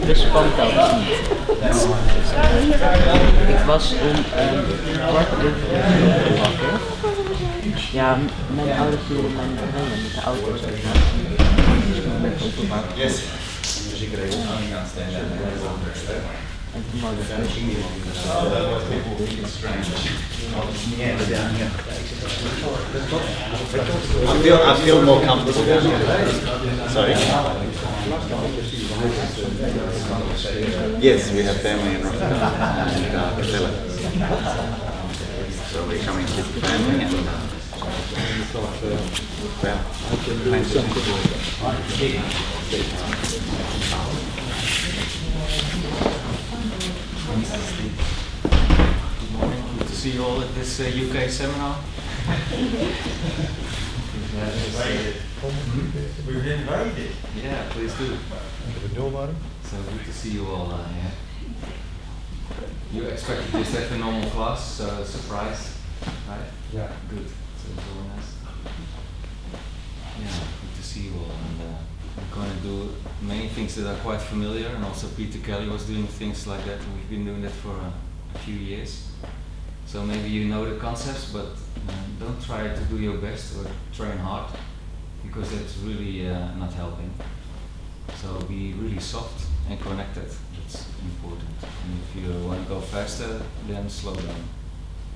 dus kwam telkens niet. Ik was om 1:15 wakker. Ja, mijn ouders wilden mij niet brengen met de auto. Dus ik ben ook wel wakker. En toen wou ik I feel more comfortable down here. Sorry? Yes, we have family in Rotterdam and Capella. So we're coming to visit family and well, Good morning, good to see you all at this UK seminar. We've been invited. Yeah, please do. So good to see you all. Yeah. You expected just to have a normal class, surprise, right? Yeah. Good. So it's all nice. Yeah, good to see you all. And I'm going to do many things that are quite familiar, and also Peter Kelly was doing things like that, and we've been doing that for a few years. So maybe you know the concepts, but don't try to do your best or train hard, because that's really not helping. So be really soft and connected. That's important. And if you want to go faster, then slow down.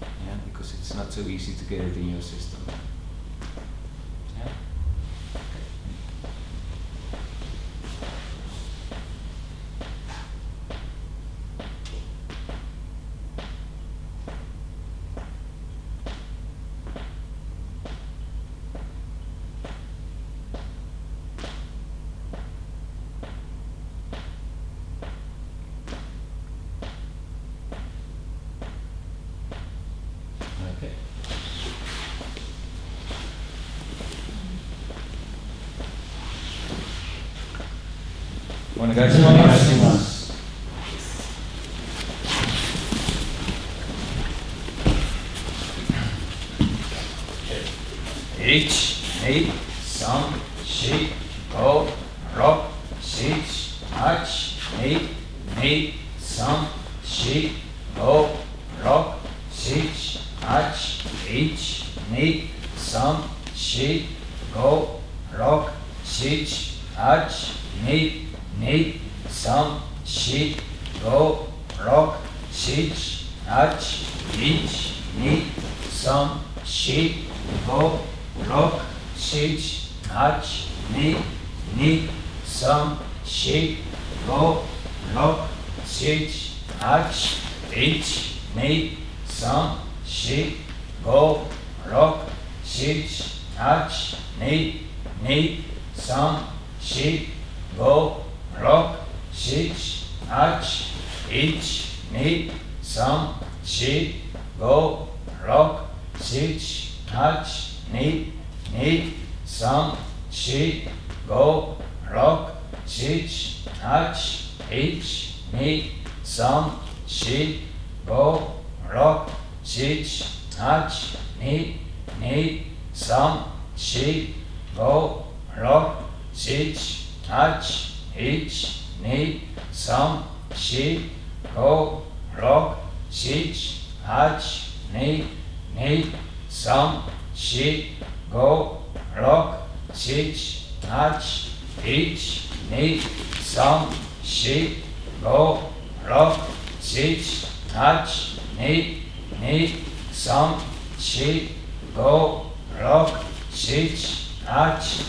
Yeah, because it's not so easy to get it in your system. Yeah. Okay. Morning guys. Ich, ni, sam, shi, go, rock, sich, ach, ni, sam, shi, go, rock, sich, ach, ich, ni, sam, shi, go, rock, sich, ach, ni, sam, shi, go, rock, sich, ach, ich, ni, sam, shi, go, rock, sich, ach, ni, sam, shi, go, rock, sich, ach, ich, ni, sam, shi, go, rock, sich, ach, ni, sam, shi, go, rock, sich, ach, ich, ni, sam, shi, go, rock, sich, ach, ni, sam, shi, go, rock, sich, ach, ich, ni, sam, shi, go, rock, sich, ach, ni, sam, shi, go, rock, sich, ach, ich, ni, sam, shi, go, rock, sich, ach, ni, sam, shi, go, rock, sich, ach, ich, ni, sam, shi, go, rock, sich, ach, ni, sam, shi, go, rock, sich, ach,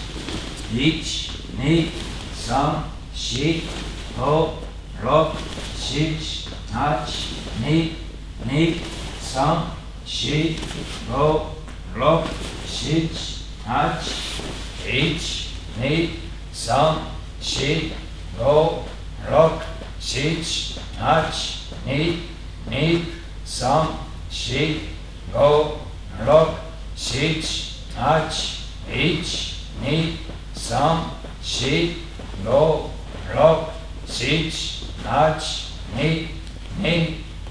ich, ni, sam, shi, go, rock, sich, ach, ni, sam, shi, go, rock, sich, ach, ich, ni, sam, shi, go, rock, sich, ach, ni, sam, shi, go, rock, sich, ach, ich, ni, sam, shi, go, rock, sich, ach, ni,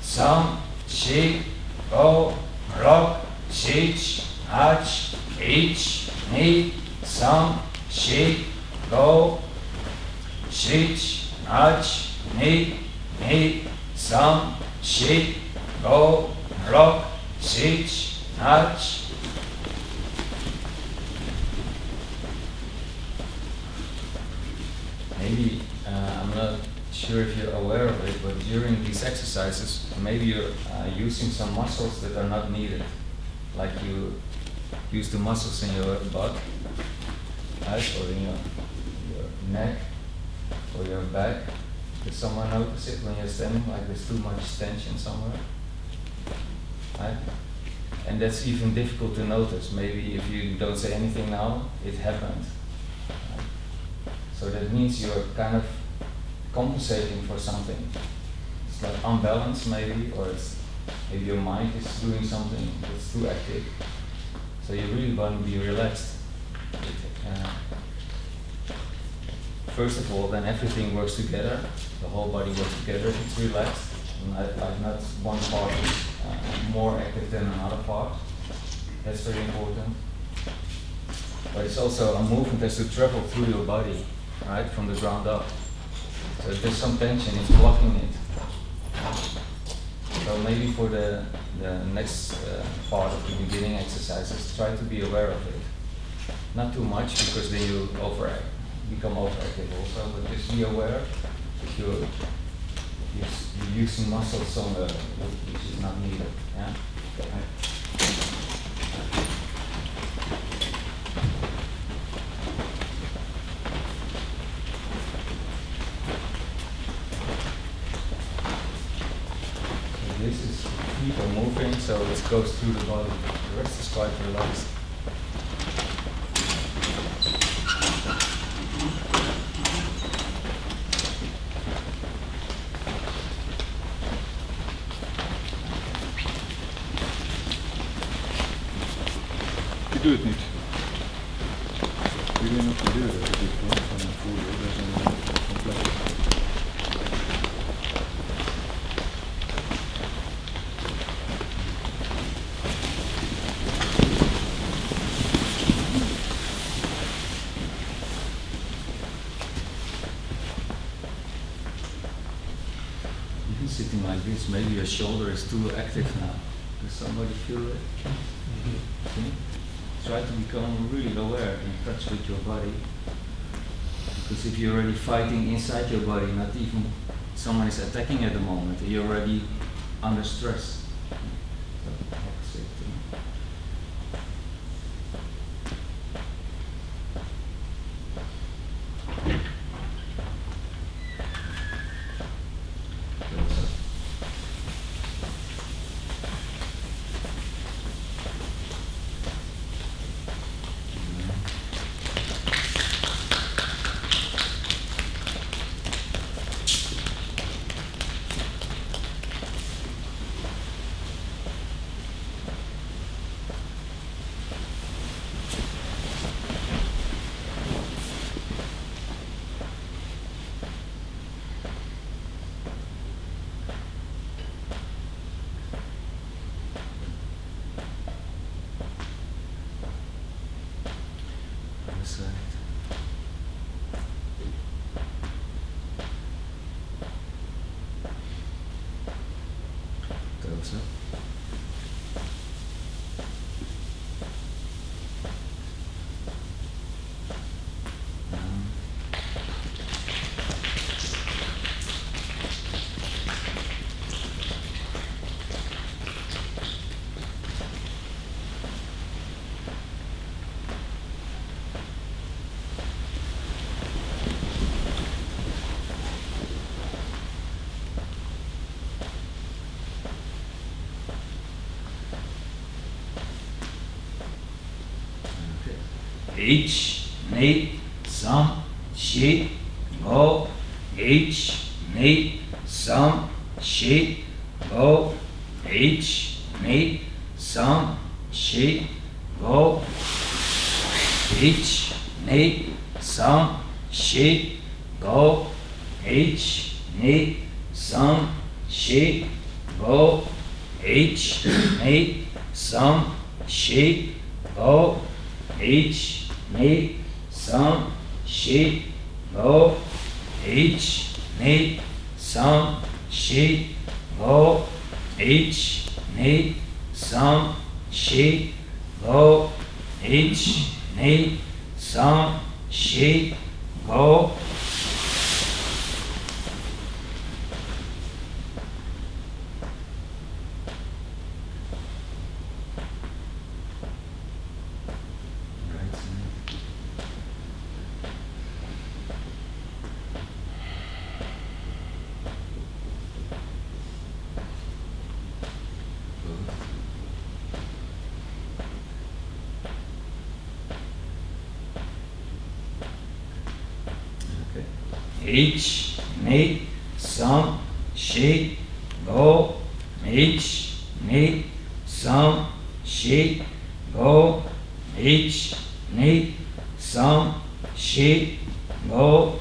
sam, shi, go, rock, sich, ach, ich, ni, sam, shi, go, sich, ach, nee, nee, sam, shi, go, rock, sich, nach. Maybe, I'm not sure if you're aware of it, but during these exercises, maybe you're using some muscles that are not needed. Like you use the muscles in your butt, right, or in your neck, or your back. Does someone notice it when you're standing, like there's too much tension somewhere? Right? And that's even difficult to notice. Maybe if you don't say anything now, it happened. Right? So that means you're kind of compensating for something. It's like unbalanced maybe, or it's maybe your mind is doing something that's too active. So you really want to be relaxed. First of all, then everything works together. The whole body works together. It's relaxed. And not one part is more active than another part. That's very important. But it's also a movement that's to travel through your body, right, from the ground up. So if there's some tension, it's blocking it. So maybe for the next part of the beginning exercises, try to be aware of it. Not too much, because then you become overactive also, but just be aware if you're using muscles somewhere which is not needed. Yeah? So this is, feet are moving, so it goes through the body. The rest is quite relaxed. Ik doe het niet. Jullie nog de deur dicht hoor, van de voordeur, dat is een complex. Even sitting like this, maybe your shoulder is too active now. Does somebody feel it? See? Try to become really aware, in touch with your body. Because if you're already fighting inside your body, not even someone is attacking at the moment, you're already under stress. So, opposite. Side. Toes up. Down. H, nee, sam, shi, go, H, nee, sam, shi, go, H, nee, sam, shi, go, H, nee, sam, shi, go, H, nee, sam, shi, go, H, nee, sam, shi, go, H, nee, sam, shi, go, H, nee, sam, shi, go, ich, ni, sam, shi, go, ich, ni, sam, shi, go. Ich, ni, sam, shi, go, ich, ni, sam, shi, go, ich, ni, sam, shi, go.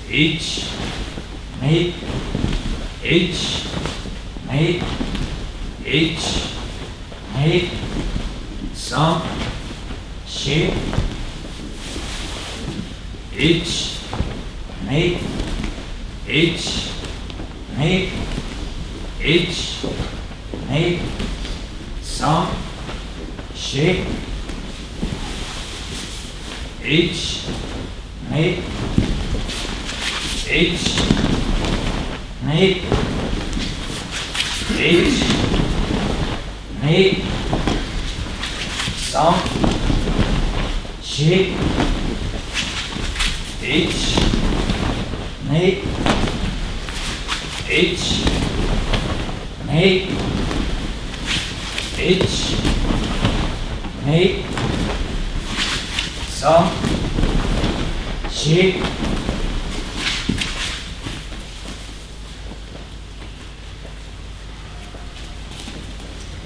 Ich, ni, ich, ni, ich, ni, sam, shi, ich, ni, ich, ni, ich, ni, sam, shi, ich, ni, ich, ni, ich, ni, sam, shi, ich, ni, ich, ni, ich, ni, sam, shi.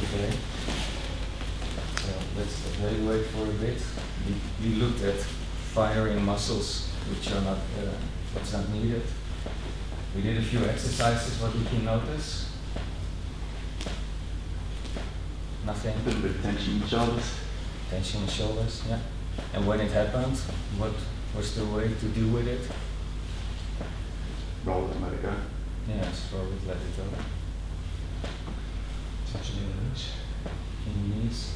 Okay. So let's evaluate for a bit. We looked at firing muscles which are not what's not needed. We did a few exercises. What did you notice? Nothing. A little bit of tension in the shoulders. Tension in the shoulders. Yeah. And when it happened, what was the way to deal with it? Roll it and let it go. Yes, roll it, let it go. Tension in the knees. In the knees.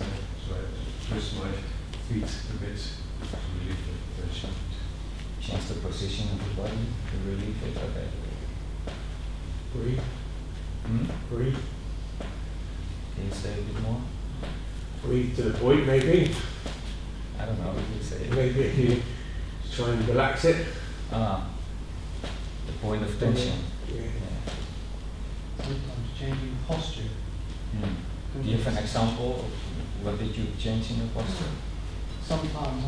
So I twist my feet a bit to relieve the tension. Change the position of the body to relieve it. Okay. Breathe, Hmm? breathe, Can you say a bit more? breathe to the point maybe. I don't know. You can say it. Maybe if you try and relax it. Ah, the point of tension. Yeah. Yeah. Sometimes changing posture. Hmm. Do you have an example of what did you change in your posture? Sometimes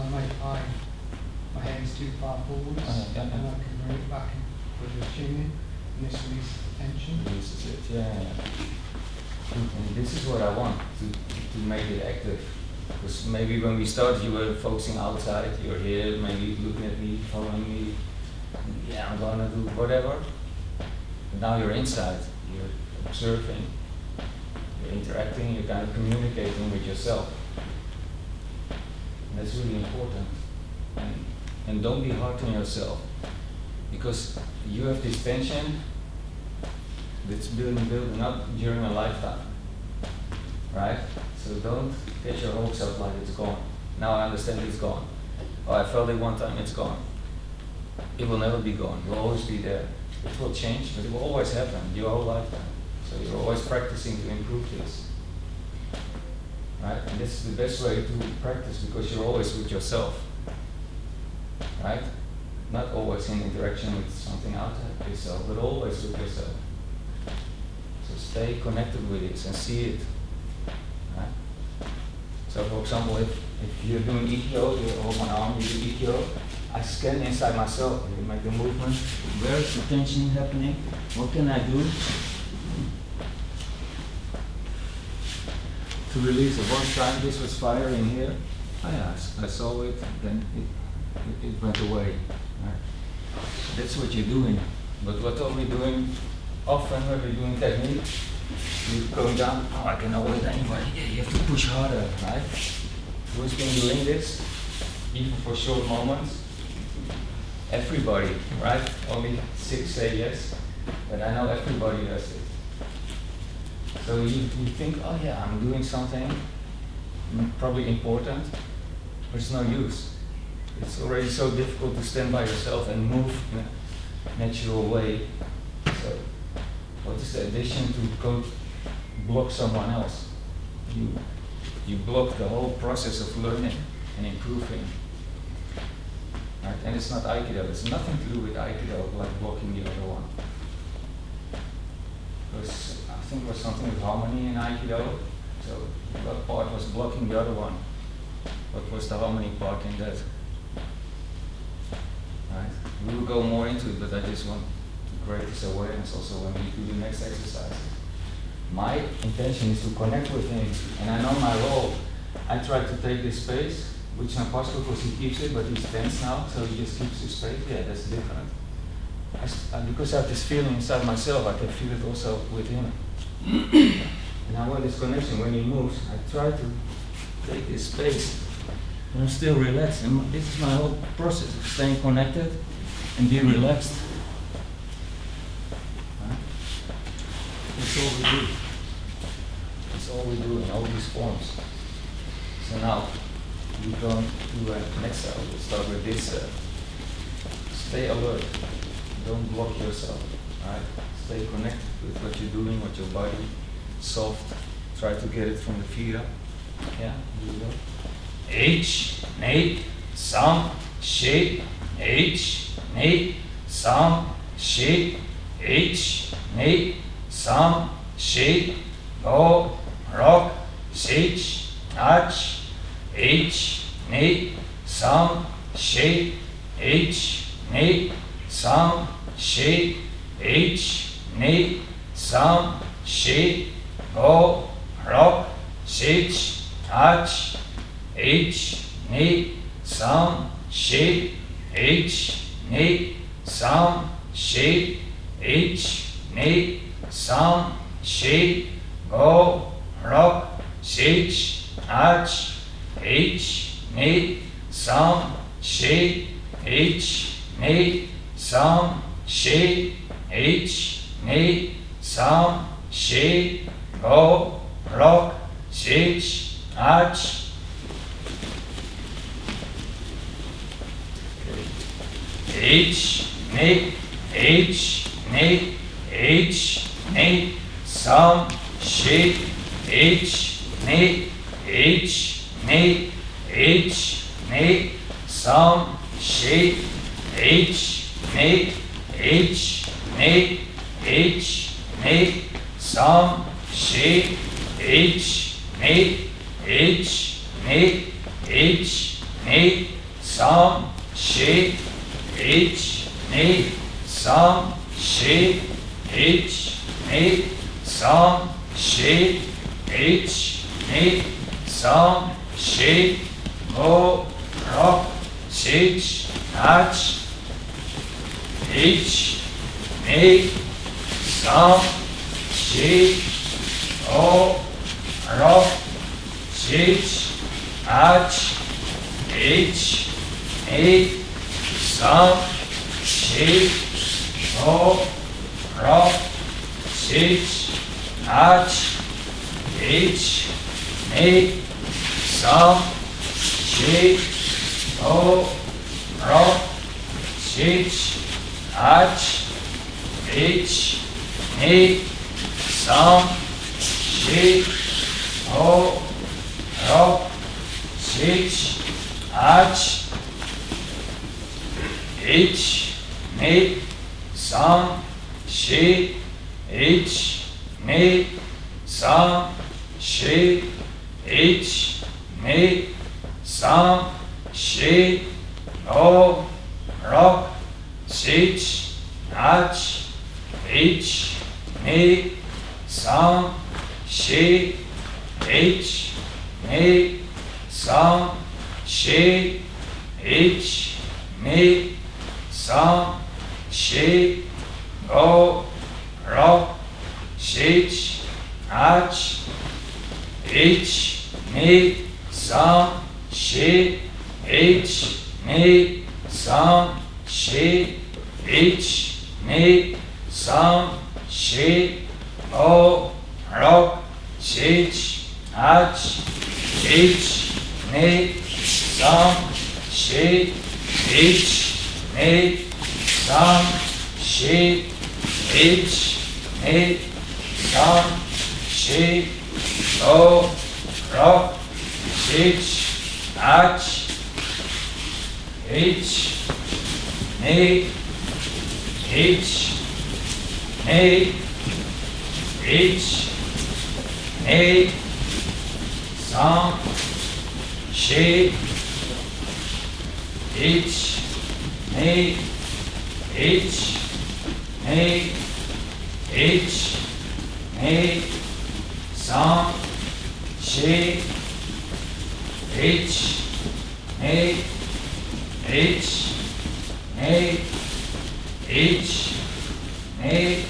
my head is too far forwards, Yeah. and I can bring it back and put the chin in, and this releases the tension. Releases it. Yeah. And this is what I want to make it active. Because maybe when we started, you were focusing outside. You're here, maybe looking at me, following me. Yeah, I'm gonna do whatever. But now you're inside. You're observing. You're interacting. You're kind of communicating with yourself. And that's really important. And don't be hard on yourself, because you have this tension that's building up during a lifetime, right? So don't get your hopes up like it's gone. Now I understand it's gone. Oh, I felt it one time, it's gone. It will never be gone. It will always be there. It will change, but it will always happen your whole lifetime. So you're always practicing to improve this. And this is the best way to practice because you're always with yourself, right? Not always in interaction with something outside yourself, but always with yourself. So stay connected with it and see it. Right? So for example, if you're doing Aikido, you hold my arm, you do Aikido, I scan inside myself, you make the movement. Where is the tension happening? What can I do to release it? One time this was firing here. Oh yeah, I saw it, then it went away. Right? That's what you're doing. But what are we doing often when we're doing technique? You're going down, oh I can hold it anyway. Yeah, you have to push harder, right? Who's been doing this? Even for short moments? Everybody, right? Only 6 say yes, but I know everybody does it. So you think, oh yeah, I'm doing something probably important, but it's no use. It's already so difficult to stand by yourself and move in a natural way. So what is the addition to go block someone else? You block the whole process of learning and improving. Right? And it's not Aikido, it's nothing to do with Aikido, like blocking the other one. Because I think it was something with harmony in Aikido, so what part was blocking the other one? What was the harmony part in that? Right? We will go more into it, but I just want to create this awareness also when we do the next exercise. My intention is to connect with him, and I know my role. I try to take this space, which is not possible because he keeps it, but he's tense now, so he just keeps his space. Yeah, that's different. Because I have this feeling inside myself, I can feel it also with him. And I want this connection. When he moves, I try to take this space, but I'm still relaxed. And this is my whole process of staying connected and be relaxed. Right? That's all we do. That's all we do in all these forms. So now, we go to next cell. We'll start with this. Stay alert. Don't block yourself. Right? Stay connected with what you're doing, with your body. Soft. Try to get it from the feet up. Yeah, here we go. H, nee, sam, she, H, nee, sam, she, H, nee, sam, she, go, rock, sage, H, H, nee, sam, she, H, nee, sam, she, H, nee, sam, she, go, rock, sage, H, H, nee, sam, she, H, nee, sam, she, H, nee, sam, she, go, rock, sage, H, H, nee, sam, she, H, nee, sam, she, H, nee, sam, she, go, rock, sage, H. H, nee, H, nee, H, nee, sam, she, H, nee, H, nee, H, nee, sam, she, H, nee, H, nee, H, nee, sam, she, H, nee, H, nee, H, nee, sam, she, H, nee, sam, she, H, nee, sam, she, H, nee, sam, she, go, rock, sage, H, H, nee, sam, she, go, rock, sage, H, H, nee, sam, she, go, rock, sage, H, H, nee, sam, she, go, rock, sage, H, H, nee, sam, she, go, rock, six, ach, ich, nee, sam, she, ich, nee, sam, she, ich, nee, sam, she, no, rock, six, ach, ich, nee, sam, she, ich, nee, sam, she, ich, nee, sam, she, no, rock, six, ach, ich, nee, sam, she, ich, nee, sam, she, ich, nee, sam, she, no, rock, six, ach, ich, nee, sam, she, ich, nee, sam, she, ich, nee, sam, she, no, rock, six, ach, ich, nee, ich, nee, ich, nee, sam, she, ich, nee, ich, nee, ich, nee, sam, she, ich, nee, ich, nee, ich, nee,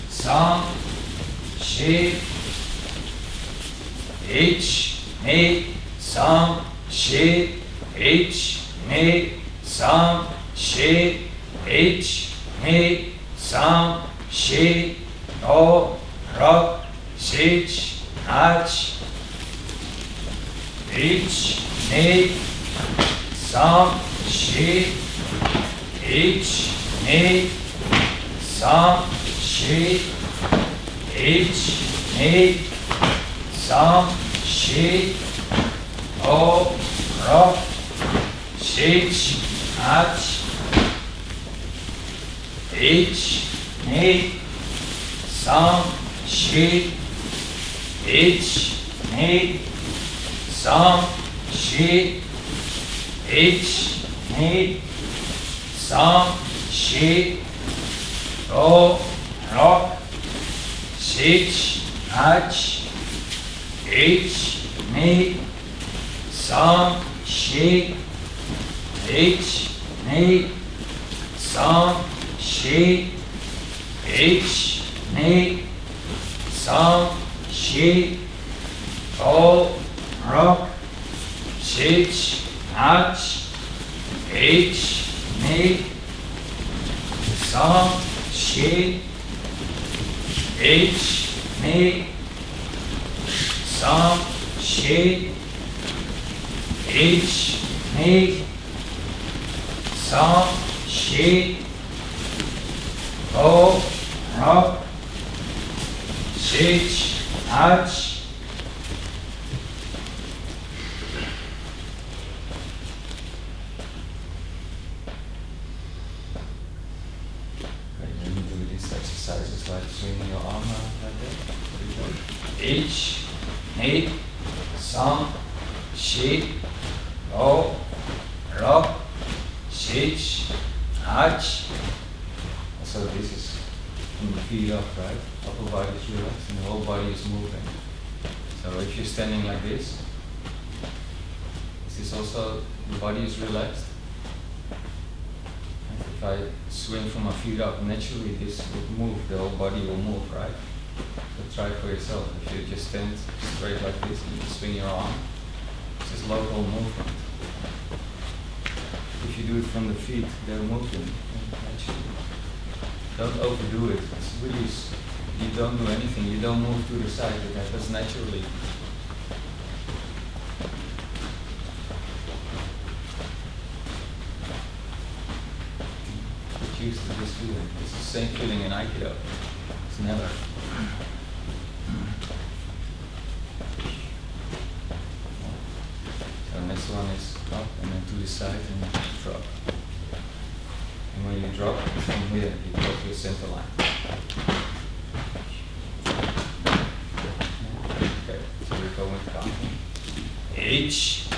sam, she, ich, nee, sam, she, ich, nee, sam, she, ich, nee, sam, she, no, rock, six, ach, ich, nee, sam, she, ich, nee, sam, she, ich, nee, sam, she, no, rock, six, ach, ich, nee, sam, she, ich, nee, sam, she, ich, nee, sam, she, no, rock, six, ach, ich, nee, sam, she, ich, nee, sam, she, ich, nee, sam, she, no, rock, six, ach, ich, nee, sam, she, ich, nee, sam, she, ich, nee, sam, she, no, rock, six, ach, exercises like swinging your arm around like that. Ich, nee, sam, she, no, rock, six, ach. So this is from the feet up, right? Upper body is relaxed and the whole body is moving. So if you're standing like this, is this also, the body is relaxed? If I swing from my feet up, naturally this will move, the whole body will move, right? So try for yourself. If you just stand straight like this and you swing your arm, it's just local movement. If you do it from the feet, they're moving naturally. Don't overdo it. It's really, you don't do anything, you don't move to the side, it happens naturally. Used to this feeling. It's the same feeling in Aikido. It's never. So next one is up and then to the side and then drop. And when you drop from here, you go to your center line. Okay, so we're going counting. H,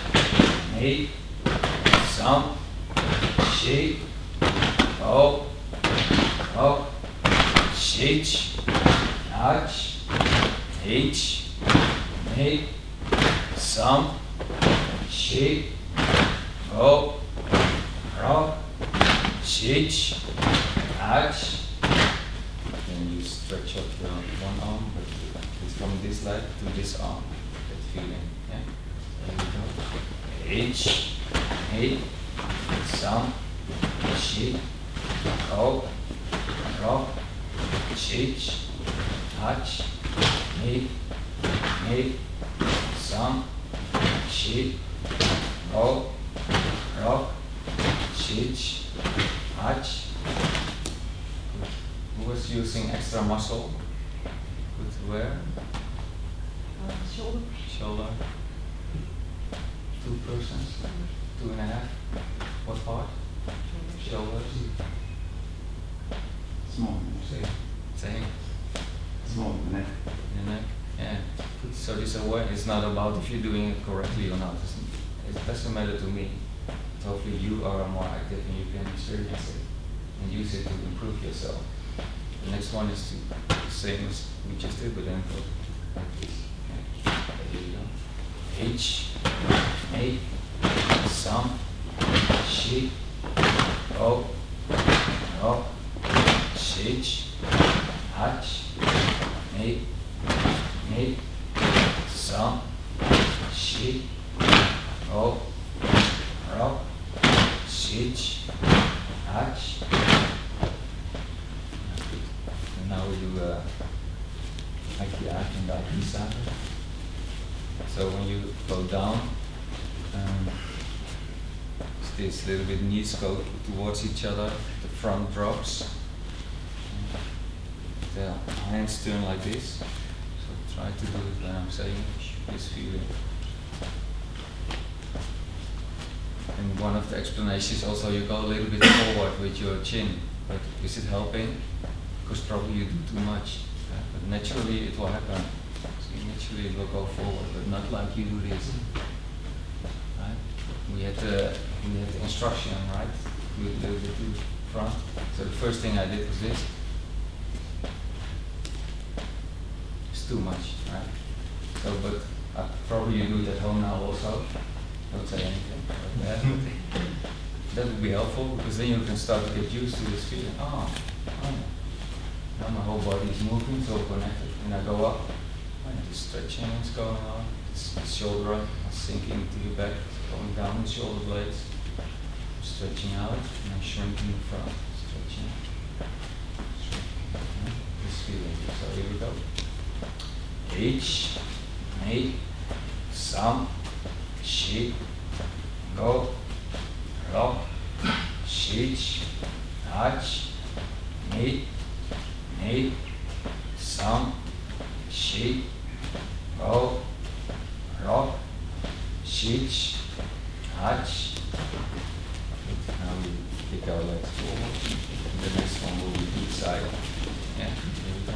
nee, sam, shi, ho, ho, shich, nach, H, nee, sam, shi, ho, ro, shich, nach. Then you stretch up your one arm, but it's from this leg to this arm. That feeling, yeah. There we go. H, nee, sam, shi, ho, ro, shich, nach. Nee, sam, shi, ho, ro, shich, nach. Who was using extra muscle? Good, where? Shoulder. Shoulder. 2 persons? 2.5? What part? Shoulders? Small, Same. small neck. The neck. Yeah. Good. So this aware is not about if you're doing it correctly or not. It doesn't matter to me. But hopefully you are more active and you can experience it and use it to improve yourself. The next one is to the same as we just did, but then go like this. Okay. Here we go. H, nee, sam, shi, ho, ro, shich, nach, nee, sam, shi, ho, ro, shich, nach. And now we do Aikido and Yuishinkai. So when you go down, this little bit knees go towards each other, the front drops, the hands turn like this. So try to do it when I'm saying this feeling. And one of the explanations also you go a little bit forward with your chin, but is it helping? Because probably you do too much, but naturally it will happen. So naturally it will go forward, but not like you do this. Right? We had the instruction, right? We did it to front. So the first thing I did was this. It's too much, right? So, but probably you do it at home now also. Don't say anything like that. That would be helpful because then you can start to get used to this feeling. Oh. Now my whole body is moving, so connected. And I go up, and the stretching is going on. The shoulder up, sinking to your back, going down the shoulder blades. Stretching out, and I'm shrinking the front. Stretching. This feeling. So here we go. H, nee, sam, shi, go, ro, shich, nach, nee, sam, shi, go, ro, shich, nach. Now we kick our legs forward. And the next one will be each side. Yeah, here we go.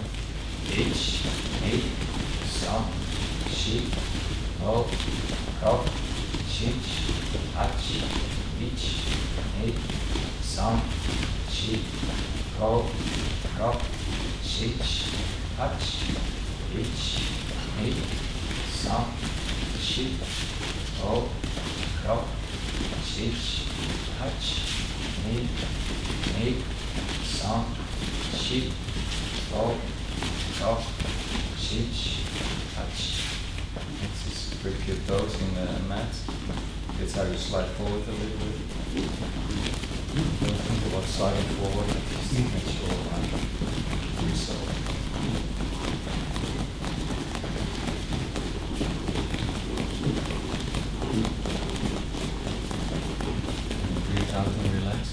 H, nee, sam, shi, go, ro, shich, nach, ich, nee, sam, shi, go, ro, shich, nach, ich, nee, sam, shi, go, ro, shich, nach, nee, sam, shi, go, ro, shich, nach. Next is grip your toes in the mat. That's how you slide forward a little bit. Don't think about sliding forward, just make sure I do so. And breathe out and relax.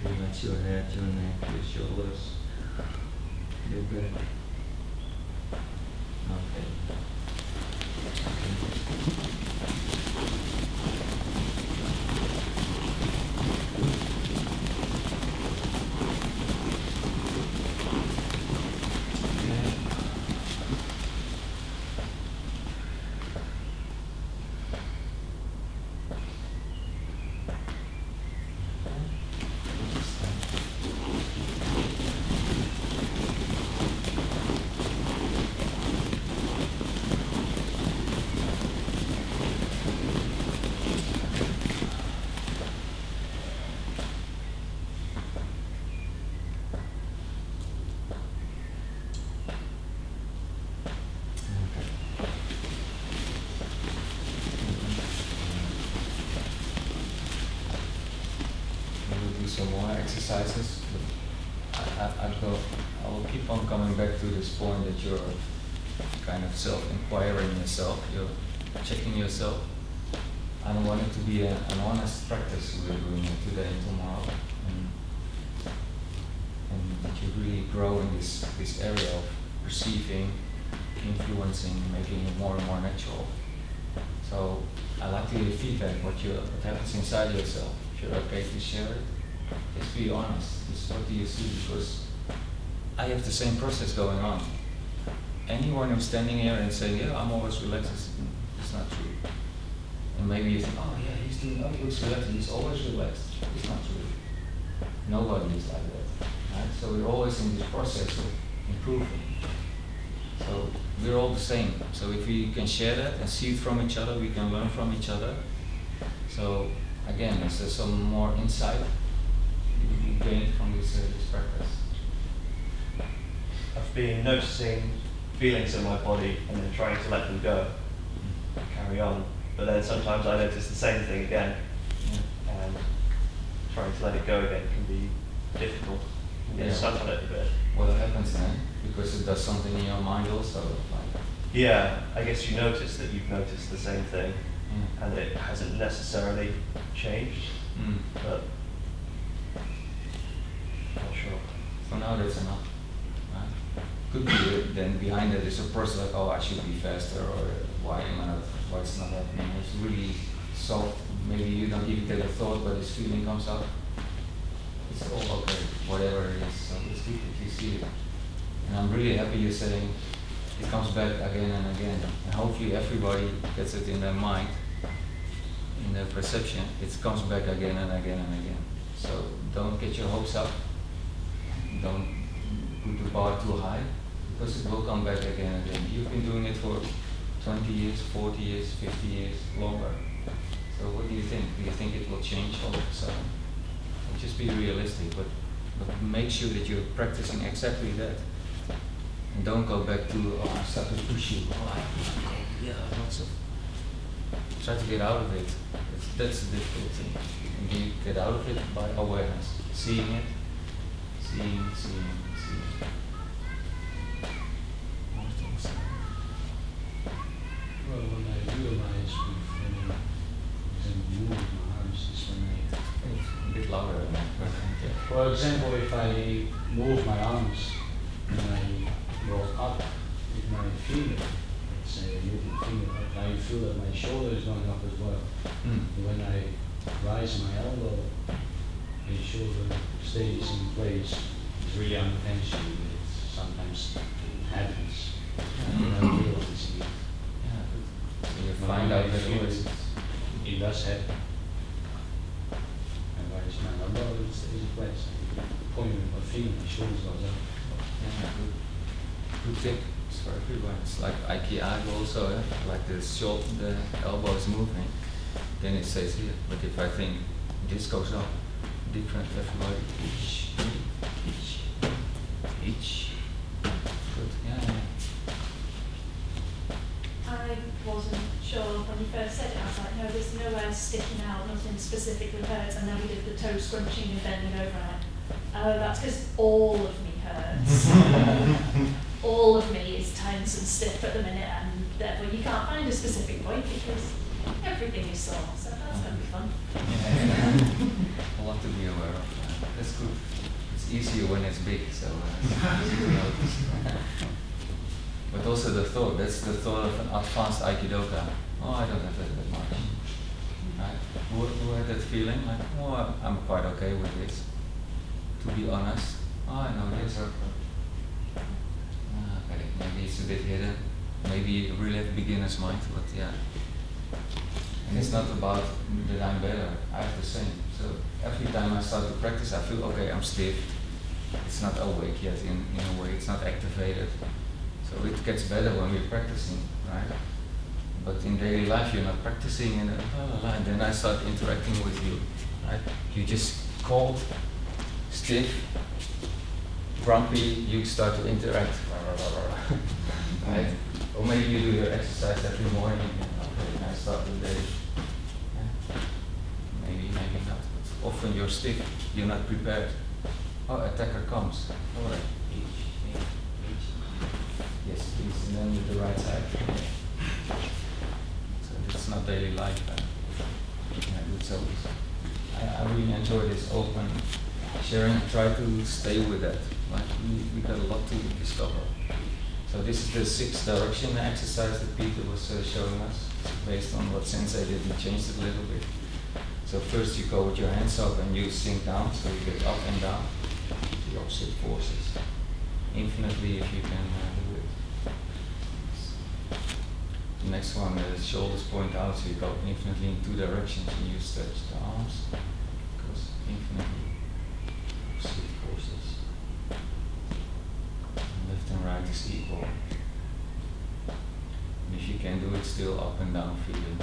Relax your head, your neck, your shoulders, your back. keep on coming back to this point that you're kind of self-inquiring yourself, you're checking yourself. I don't want it to be an honest practice we're doing it today and tomorrow. And that you really grow in this area of perceiving, influencing, making it more and more natural. So I like to hear feedback, what happens inside yourself. If you're okay to share it, just be honest. Just what do you see? Because I have the same process going on. Anyone who's standing here and saying, yeah, I'm always relaxed, it's not true. And maybe you think, oh yeah, he's relaxed, he's always relaxed. It's not true. Nobody is like that. Right? So we're always in this process of improving. So we're all the same. So if we can share that and see it from each other, we can learn from each other. So again, is there some more insight you gain from this practice? I've been noticing feelings in my body and then trying to let them go, carry on. But then sometimes I notice the same thing again, and trying to let it go again can be difficult. You get stuck on it a bit. What happens then? Because it does something in your mind also. Like yeah, I guess you notice that you've noticed the same thing, and it hasn't necessarily changed, but not sure. For now, that's enough. Right? Could be then behind it is a person like, oh, I should be faster, or why it's not happening. It's really soft. Maybe you don't even get a thought, but this feeling comes up. It's all okay, whatever it is. So it's good if you see it. And I'm really happy you're saying it comes back again and again. And hopefully everybody gets it in their mind, in their perception. It comes back again and again and again. So don't get your hopes up. Don't put the bar too high, because it will come back again and again. You've been doing it for 20 years, 40 years, 50 years, longer. So what do you think? Do you think it will change all of a sudden? Just be realistic, but make sure that you're practicing exactly that. And don't go back to, oh, I start to push you. Oh, yeah, lots of. Try to get out of it. That's the difficult thing. And you get out of it by awareness. Seeing it. Seeing. More things. Well, when I realize with moving my arms is when A bit louder. for example, if I move my arms and I go up with my finger, let's say I move the finger up, I feel that my shoulder is going up as well. And when I rise my elbow, the shoulder stays in place. It's really unintentional. It sometimes happens. And I realize it. Yeah, good. So you When find I out that feel always. it does happen. And rise my elbow, it stays in place. I point with my finger, my shoulders goes up. Yeah, good tip. It's for everyone. It's like Aikido also, like the elbow is moving, then it stays here. But if I think this goes up, different everybody, each. Good, yeah. I wasn't sure when you first said it. I was like, no, there's nowhere sticking out, nothing specifically hurts. And then we did the toe scrunching and bending over. And I went, oh, that's because all of me hurts. All of me is tense and stiff at the minute, and therefore you can't find a specific point because everything is sore. So that's going to be fun. Yeah. A lot to be aware of. That's good. It's easier when it's big, so easy to notice. But also the thought, that's the thought of an advanced Aikidoka. Oh, I don't have that much. Right? Who had that feeling? Like, oh, I'm quite okay with this. To be honest. Oh, I know this. Okay, maybe it's a bit hidden. Maybe you really have beginner's mind, but yeah. And it's not about that I'm better. I have the same. So every time I start to practice, I feel, okay, I'm stiff. It's not awake yet in a way. It's not activated. So it gets better when we're practicing, right? But in daily life, you're not practicing, and then I start interacting with you, right? You just cold, stiff, grumpy. You start to interact, right? Or maybe you do your exercise every morning. Okay, I start the day. Yeah. Maybe not. But often you're stiff. You're not prepared. Oh, attacker comes. All right. daily life. So I really enjoy this open sharing and try to stay with that. Like we got a lot to discover. So this is the 6 direction exercise that Peter was showing us, based on what Sensei did. He changed it a little bit. So first you go with your hands up and you sink down, so you get up and down, the opposite forces. Infinitely if you can do it. The next one, the shoulders point out, so you go infinitely in 2 directions and you stretch the arms. Goes infinitely opposite forces. Left and right is equal. And if you can do it still up and down feeling.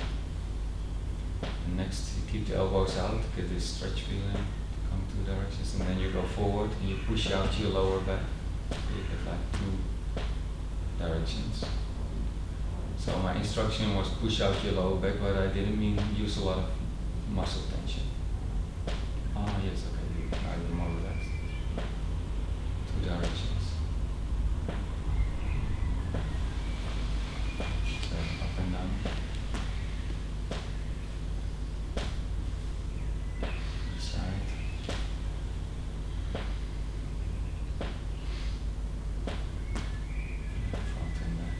And next you keep the elbows out, get this stretch feeling, come 2 directions, and then you go forward and you push out your lower back. So you get like 2 directions. So my instruction was push out your lower back, but I didn't mean use a lot of muscle tension. Ah yes, okay, now you're more relaxed. 2 directions. So up and down. Side. Front and back.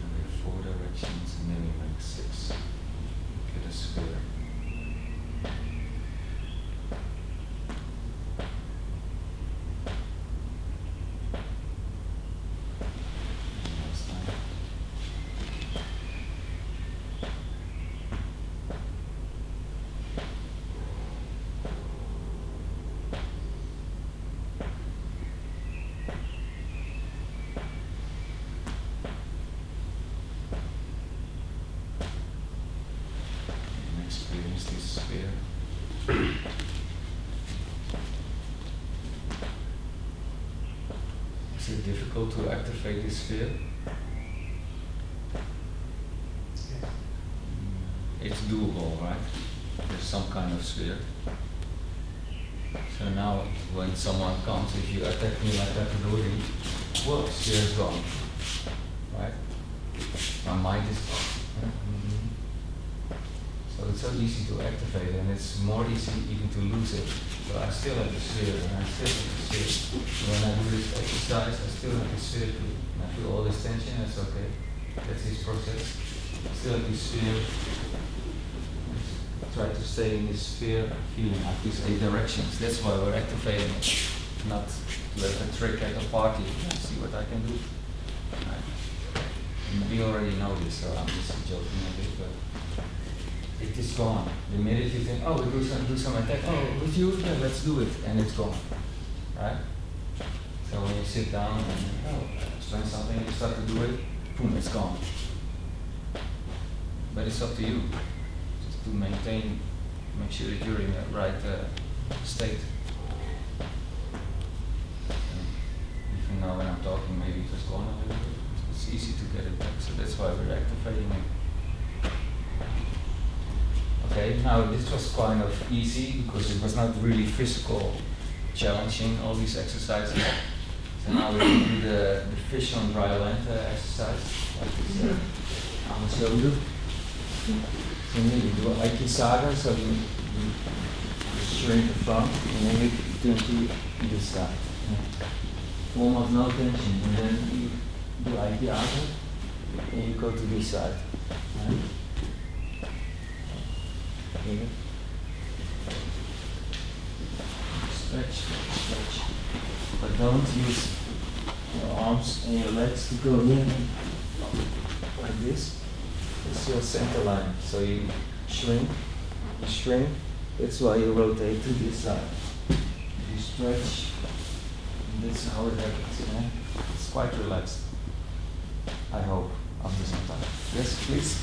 And we have 4 directions and then we make 6. Get a sphere. Last time. And experience this sphere. Is it difficult to activate this sphere? It's doable, right? There's some kind of sphere. So now when someone comes, if you attack me like that already, well, sphere is gone. Right? My mind is gone. So it's so easy to activate and it's more easy even to lose it. So I still have the sphere and I still have the sphere. When I do this exercise, I still have the sphere too. And I feel all this tension, that's okay. That's this process. I still have this sphere. Try to stay in this sphere, feeling like these 8 directions. That's why we're activating it. Not to have a trick at a party. Let's see what I can do. Right. And you already know this, so I'm just joking a bit, but it is gone. The minute you think, oh, we do some attack, oh, with you, yeah, let's do it, and it's gone, right? So when you sit down and, oh, explain something, you start to do it, boom, it's gone. But it's up to you, just to maintain, make sure that you're in the right state. Even now when I'm talking, maybe it has gone a little bit. It's easy to get it back, so that's why we're activating it. Okay, now this was kind of easy because it was not really physical challenging, all these exercises. So now we can do the fish on dry land exercise. Like this, I'm going to show you. So here you do Aikido, so you shrink the front and then you turn to this side. Almost no tension, and then you do Aikido and you go to this side. Right? Here. Stretch, stretch. But don't use your arms and your legs to go in like this. It's your center line. So you shrink, that's why you rotate to this side. You stretch, and that's how it happens. Yeah? It's quite relaxed. I hope, after some time. Yes, please.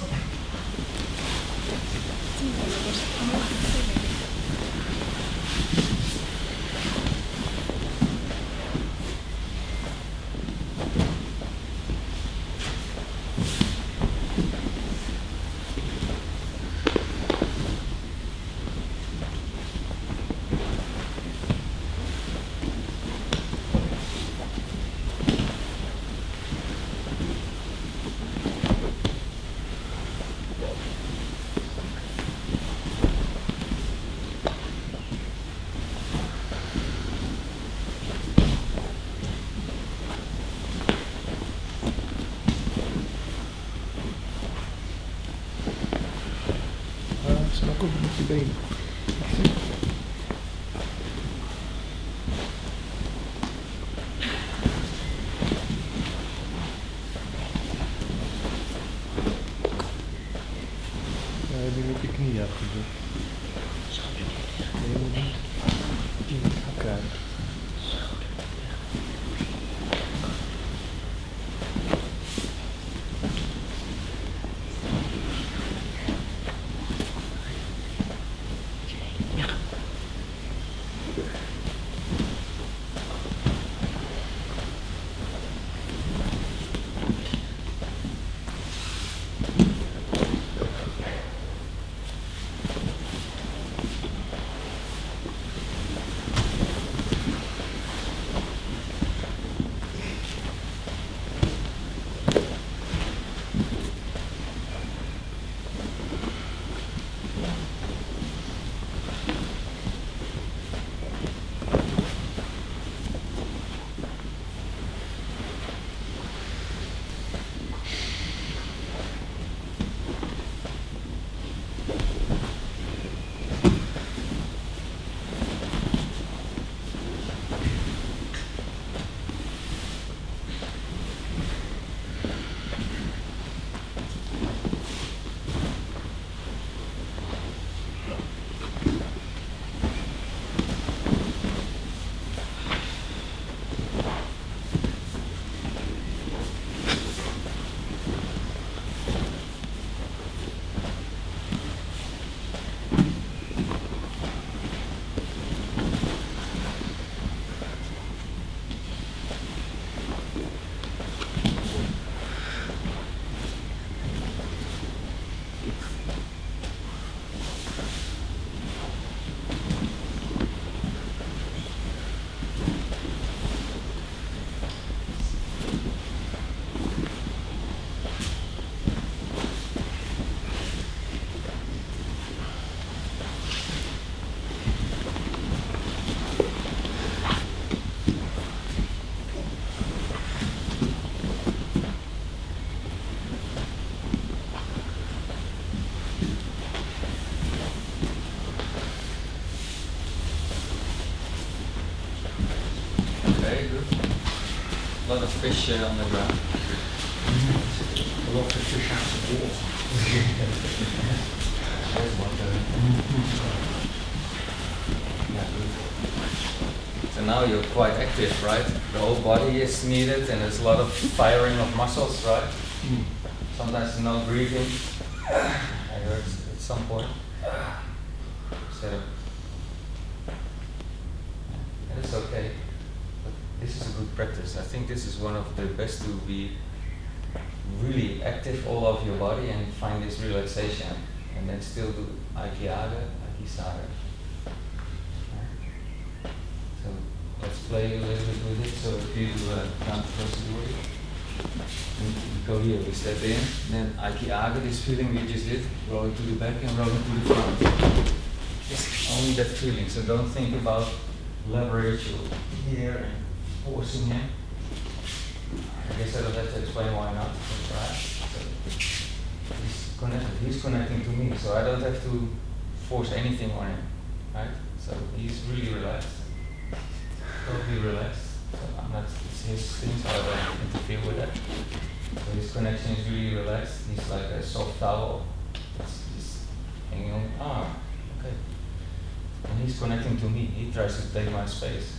been? Nu met je knie afgedrukt. Helemaal niet. Oké. A lot of fish on the ground. A lot of fish out of water. There's one going. Yeah, good. So now you're quite active, right? The whole body is needed and there's a lot of firing of muscles, right? Sometimes no breathing. I heard at some point. So, and it's okay. This is a good practice. I think this is one of the best to be really active all over your body and find this relaxation and then still do Aikido, Aikisare. So let's play a little bit with it. So if you do a count procedure, we go here, we step in, then Aikido, this feeling we just did, rolling to the back and rolling to the front. It's only that feeling, so don't think about leverage here and forcing him. I guess I don't have to explain why not. Right. So he's connecting to me, so I don't have to force anything on him. Right? So he's really relaxed. Totally relaxed. So I'm not, it's his thing, so I don't interfere with that. So his connection is really relaxed. He's like a soft towel. It's just hanging on. Ah, okay. And he's connecting to me. He tries to take my space.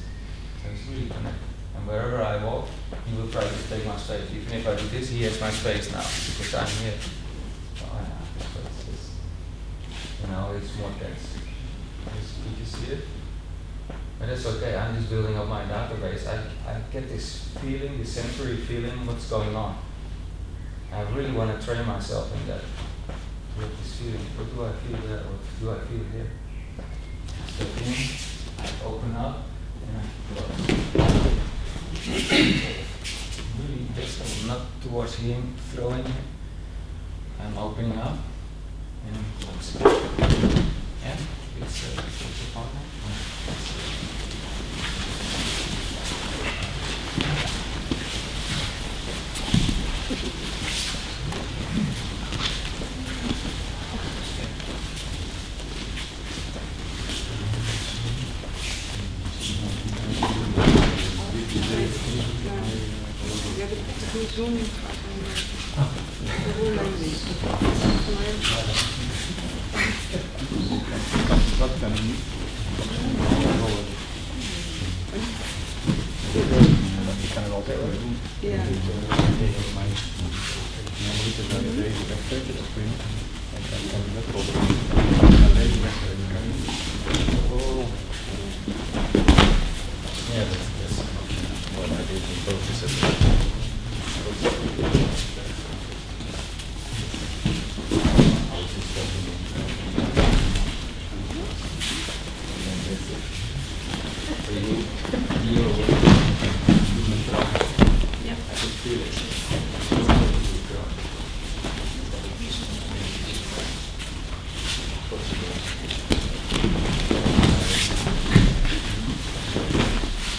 So he's really connected. And wherever I walk, he will try to take my space. Even if I do this, he has my space now, because I'm here. Oh yeah, so it's just, you know, it's more tense. Could you see it? But that's okay, I'm just building up my database. I get this feeling, this sensory feeling, what's going on. I really want to train myself in that. To have this feeling, what do I feel there, what do I feel here? Step in, I open up, and I close. Really distant, not towards him, throwing him. I'm opening up and closing. Yeah, it's your partner. heb ik niet zo'n vaak aan Dat kan ik niet. Ik kan het altijd wel doen. Ja. Normaliter zou je deze wegtrekken, dat springen. En dan kan je net proberen. En deze wegtrekken. Oh. Yeah, that's what I did in both systems.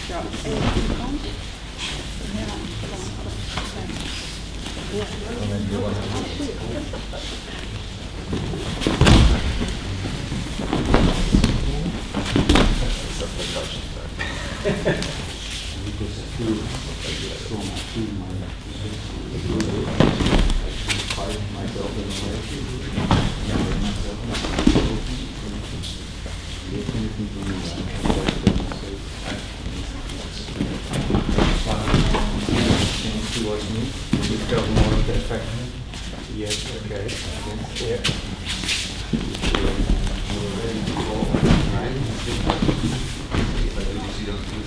Ja, en de kant. Ja, Towards me, you felt more of the effect. Yes, okay. Yeah. You were ready to go, right? But did you see those two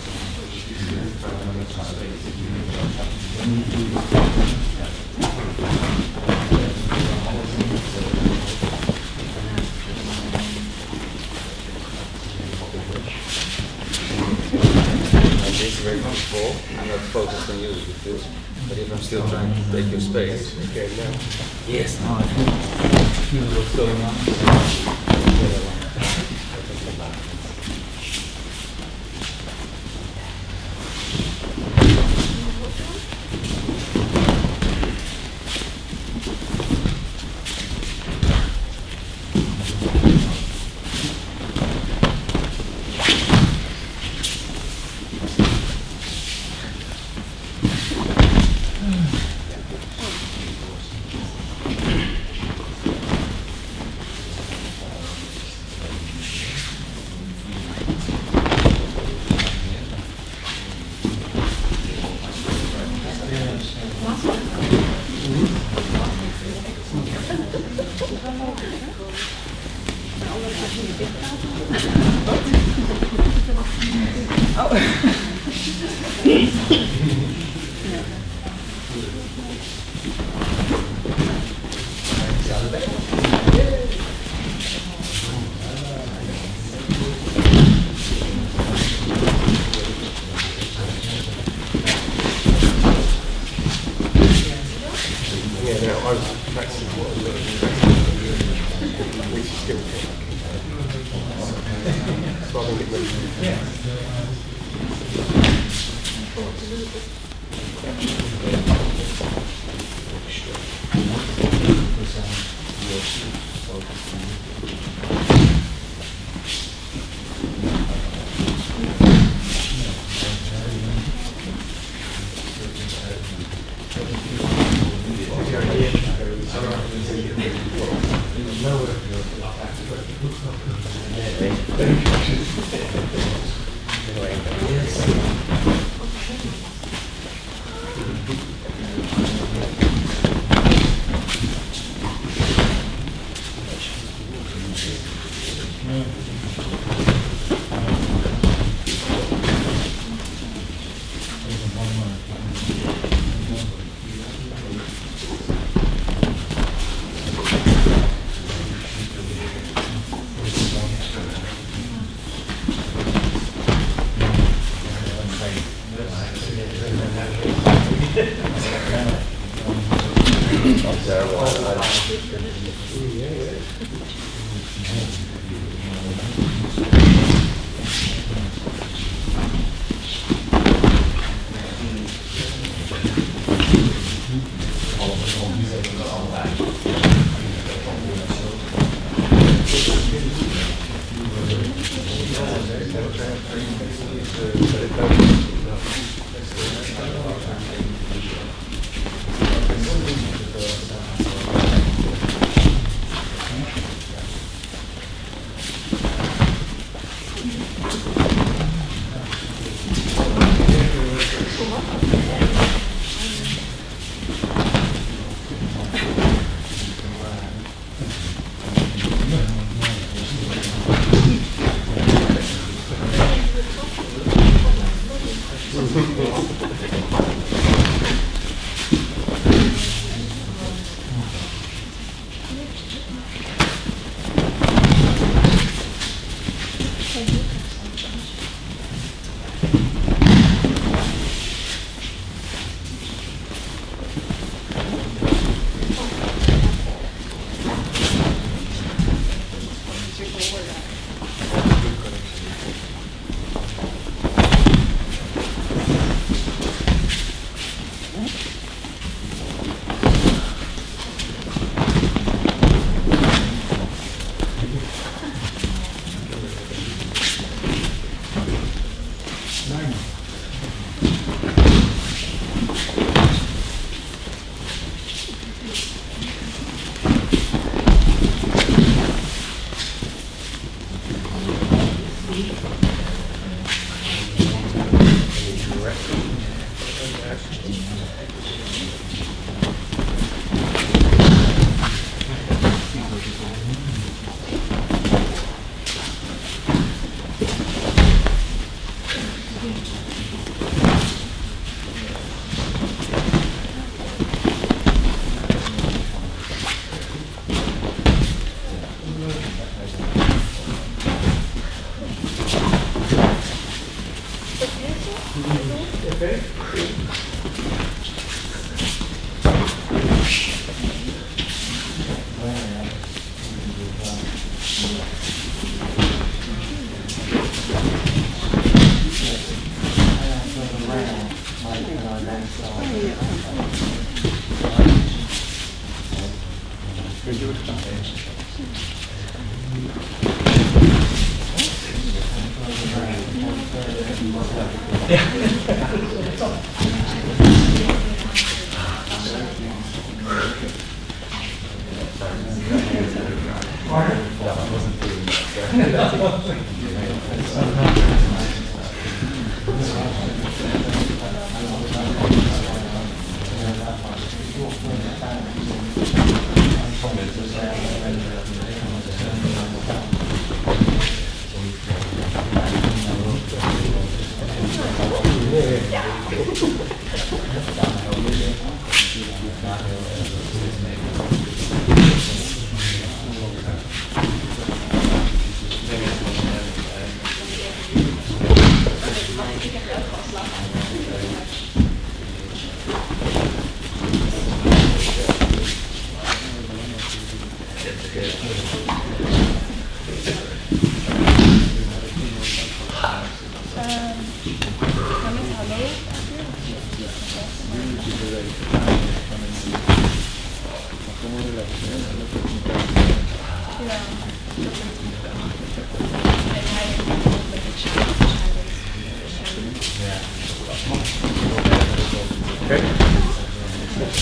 It's very comfortable. I'm not focused on you, but if I'm still trying to take your space. Okay, now. Yes, now I feel what's going on. Yeah, now I was practicing what I was doing, which is still so I think it makes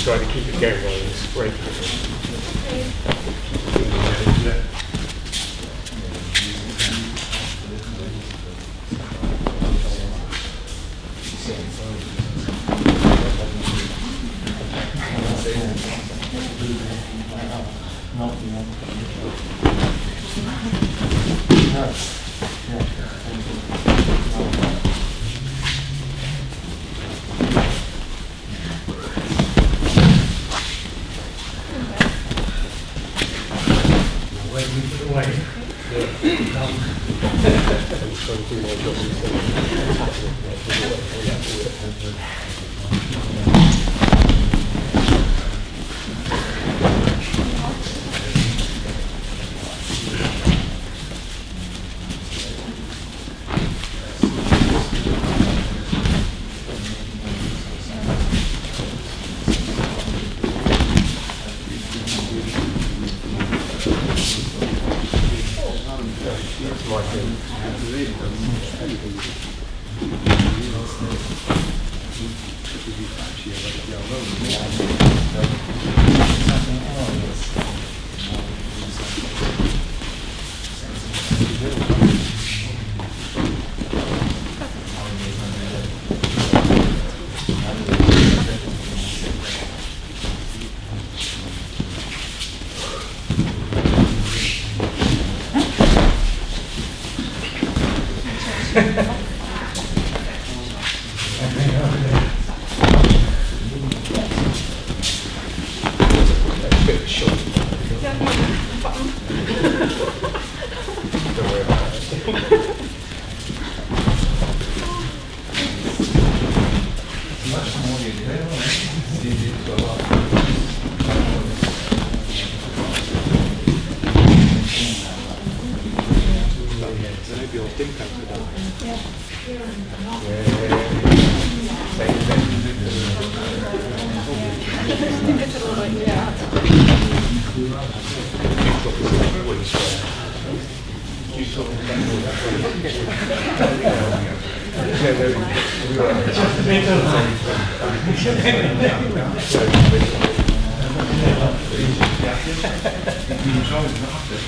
Try to keep it going while you scrape it.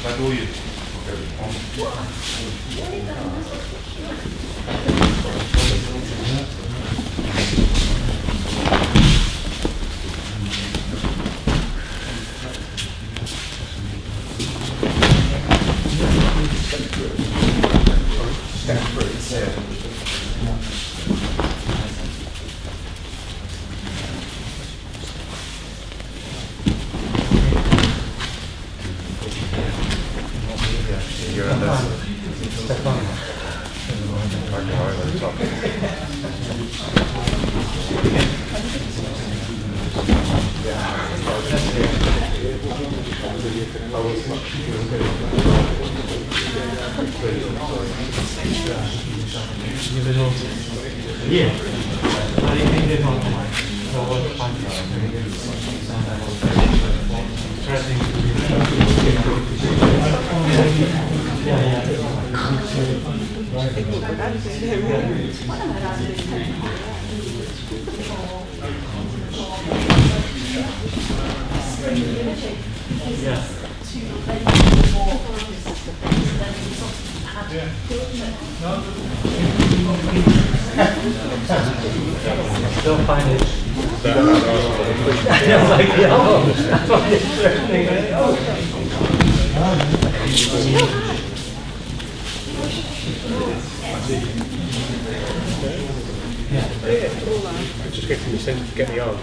Waardoor je Still find it. I was like, yo, that's what just get me on.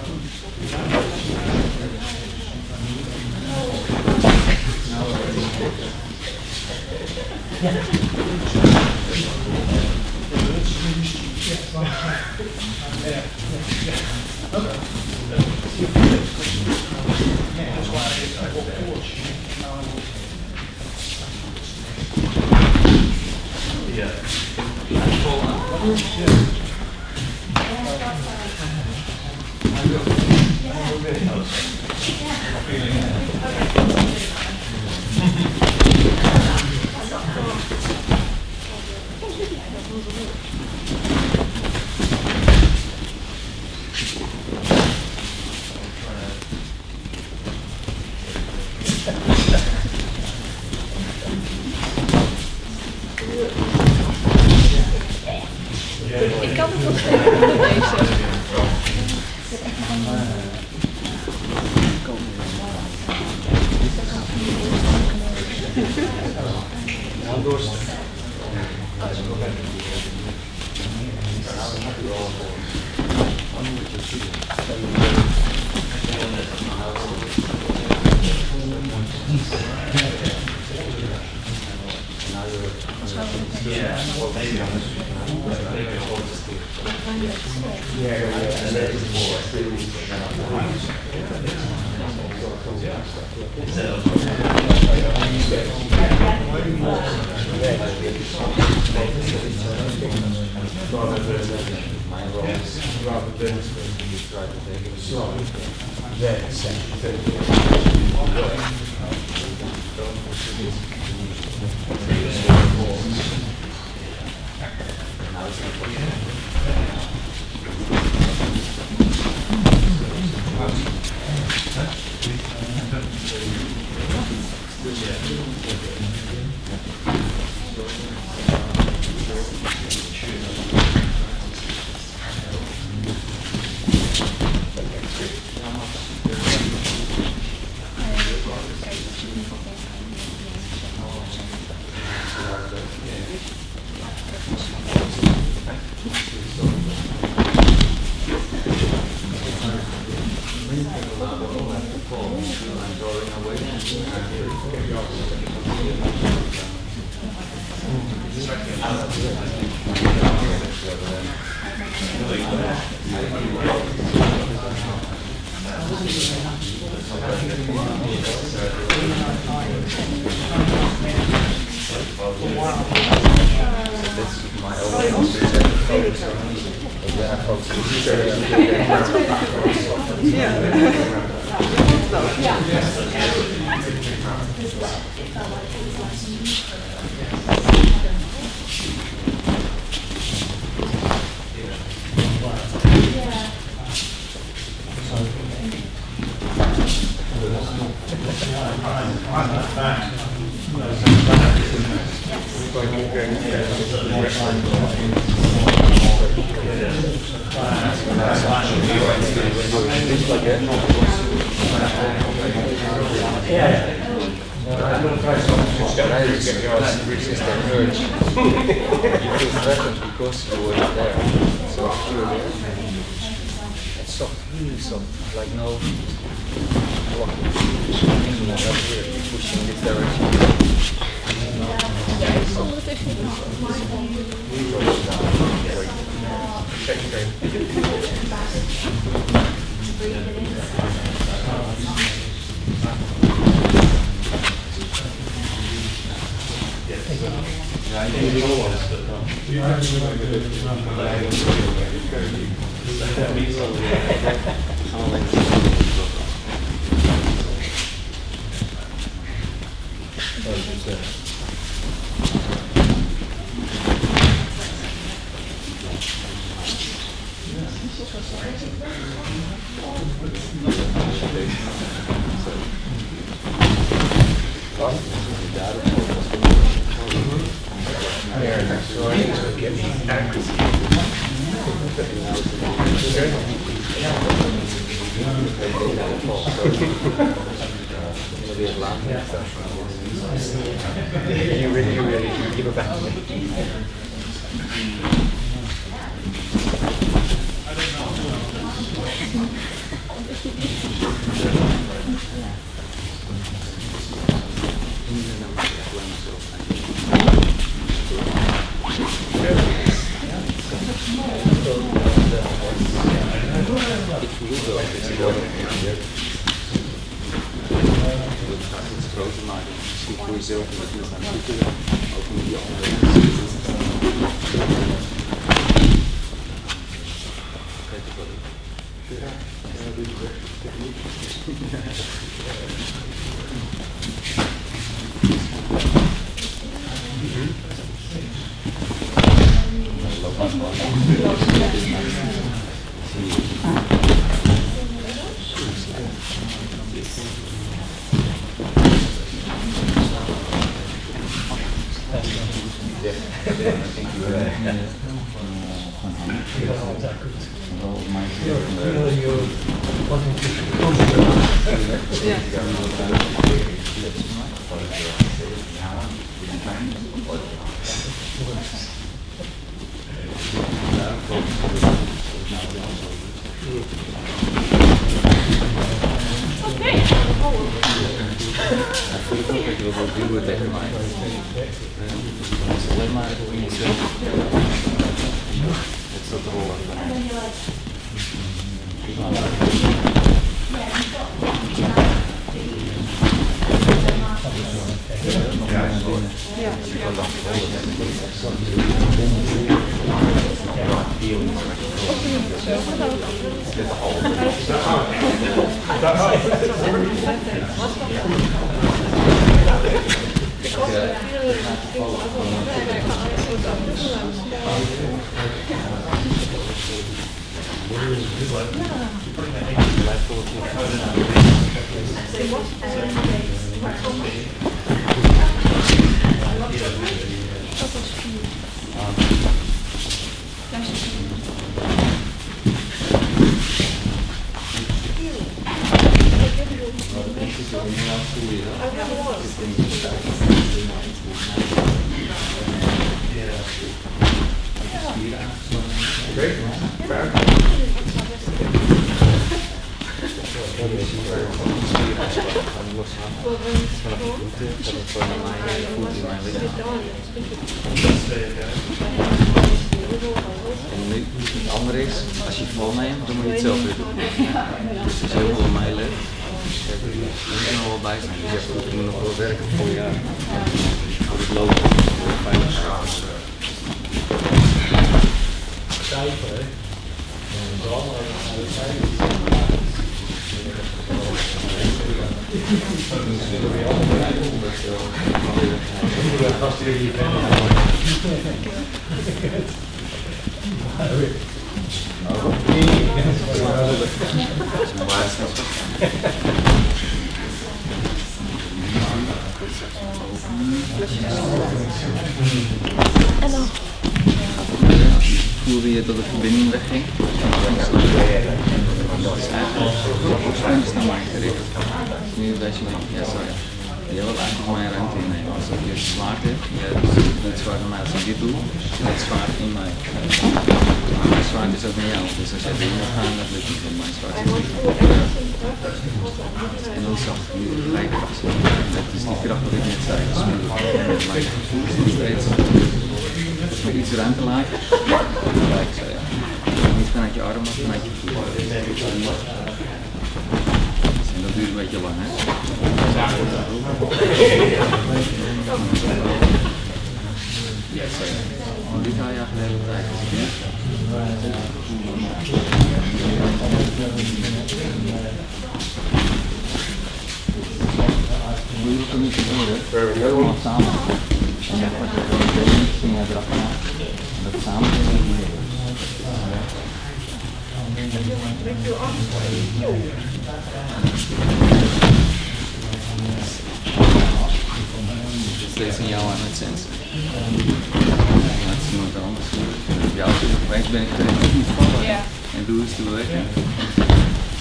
Ik kan het nog steeds onder deze. Resist that urge. You feel threatened because you were there. So it's soft, really soft, like no blocking. Not here, pushing this direction. You really give it back to me. loslaten. Vanaf je voeten gaat het gewoon naar mij, voelt in mijn lichaam. En nu, het andere is, als je het volneemt, dan moet je het zelf weer doen. Dus als je heel veel op mij let, moet je er nog wel bij zijn. Dus Ik moet nog wel werken voor je. Voor het lopen, voor het veilig schaam. Cijfer, hè? En dan? Voelde je dat de verbinding wegging? Dat is eigenlijk angst naar mij gericht. Nu weet je wel, ja sorry. Je wilt eigenlijk mijn ruimte innemen. Als je het zwaard hebt, je doet het zwaard naar mij. Als ik dit doe, het zwaard in mij. Maar mijn zwaard is ook in jou. Dus als jij erin wil gaan, dat lukt niet, want mijn zwaard is niet. En dan zacht, nu gelijk. Dat is die kracht wat ik net zei. Mijn gevoel is nog steeds. Als je iets ruimte laat, gelijk zo ja. Niet vanuit je arm, maar vanuit je voet. En dat duurt een beetje lang, hè? Dit haal je eigenlijk de hele tijd. Je hoeft er niet te horen, helemaal samen. En dan wordt het niet zingen erachteraan. En dat samen is niet meer. Steeds in jou aan het sensen. Het is iemand anders. Jou, opeens ben ik niet vallen. En doe eens de beweging.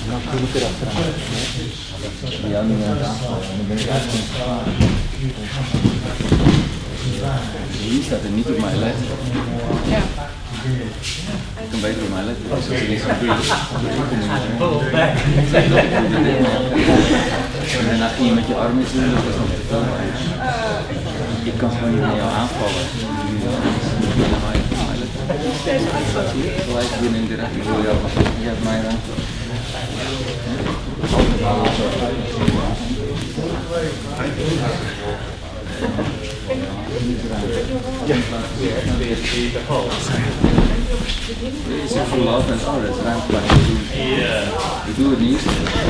En dan voel ik erachteraan. En jou niet meer aan het aanvallen. En dan ben ik eigenlijk niet klaar. Hier staat er niet op mij let. Ja. Ik kan beter op mij letten. Dus als er iets gebeurt, dan kom ik niet meer. En daarna ging je met je arm iets doen, dat is nog te veel. Ik kan gewoon niet naar jou aanvallen. Dan ga je op mij letten. Gelijk binnen direct. Ik wil jou, jij hebt mij ruimte. Ik voel altijd, oh dat is ruimte waar ik moet doen. Ik doe het niet.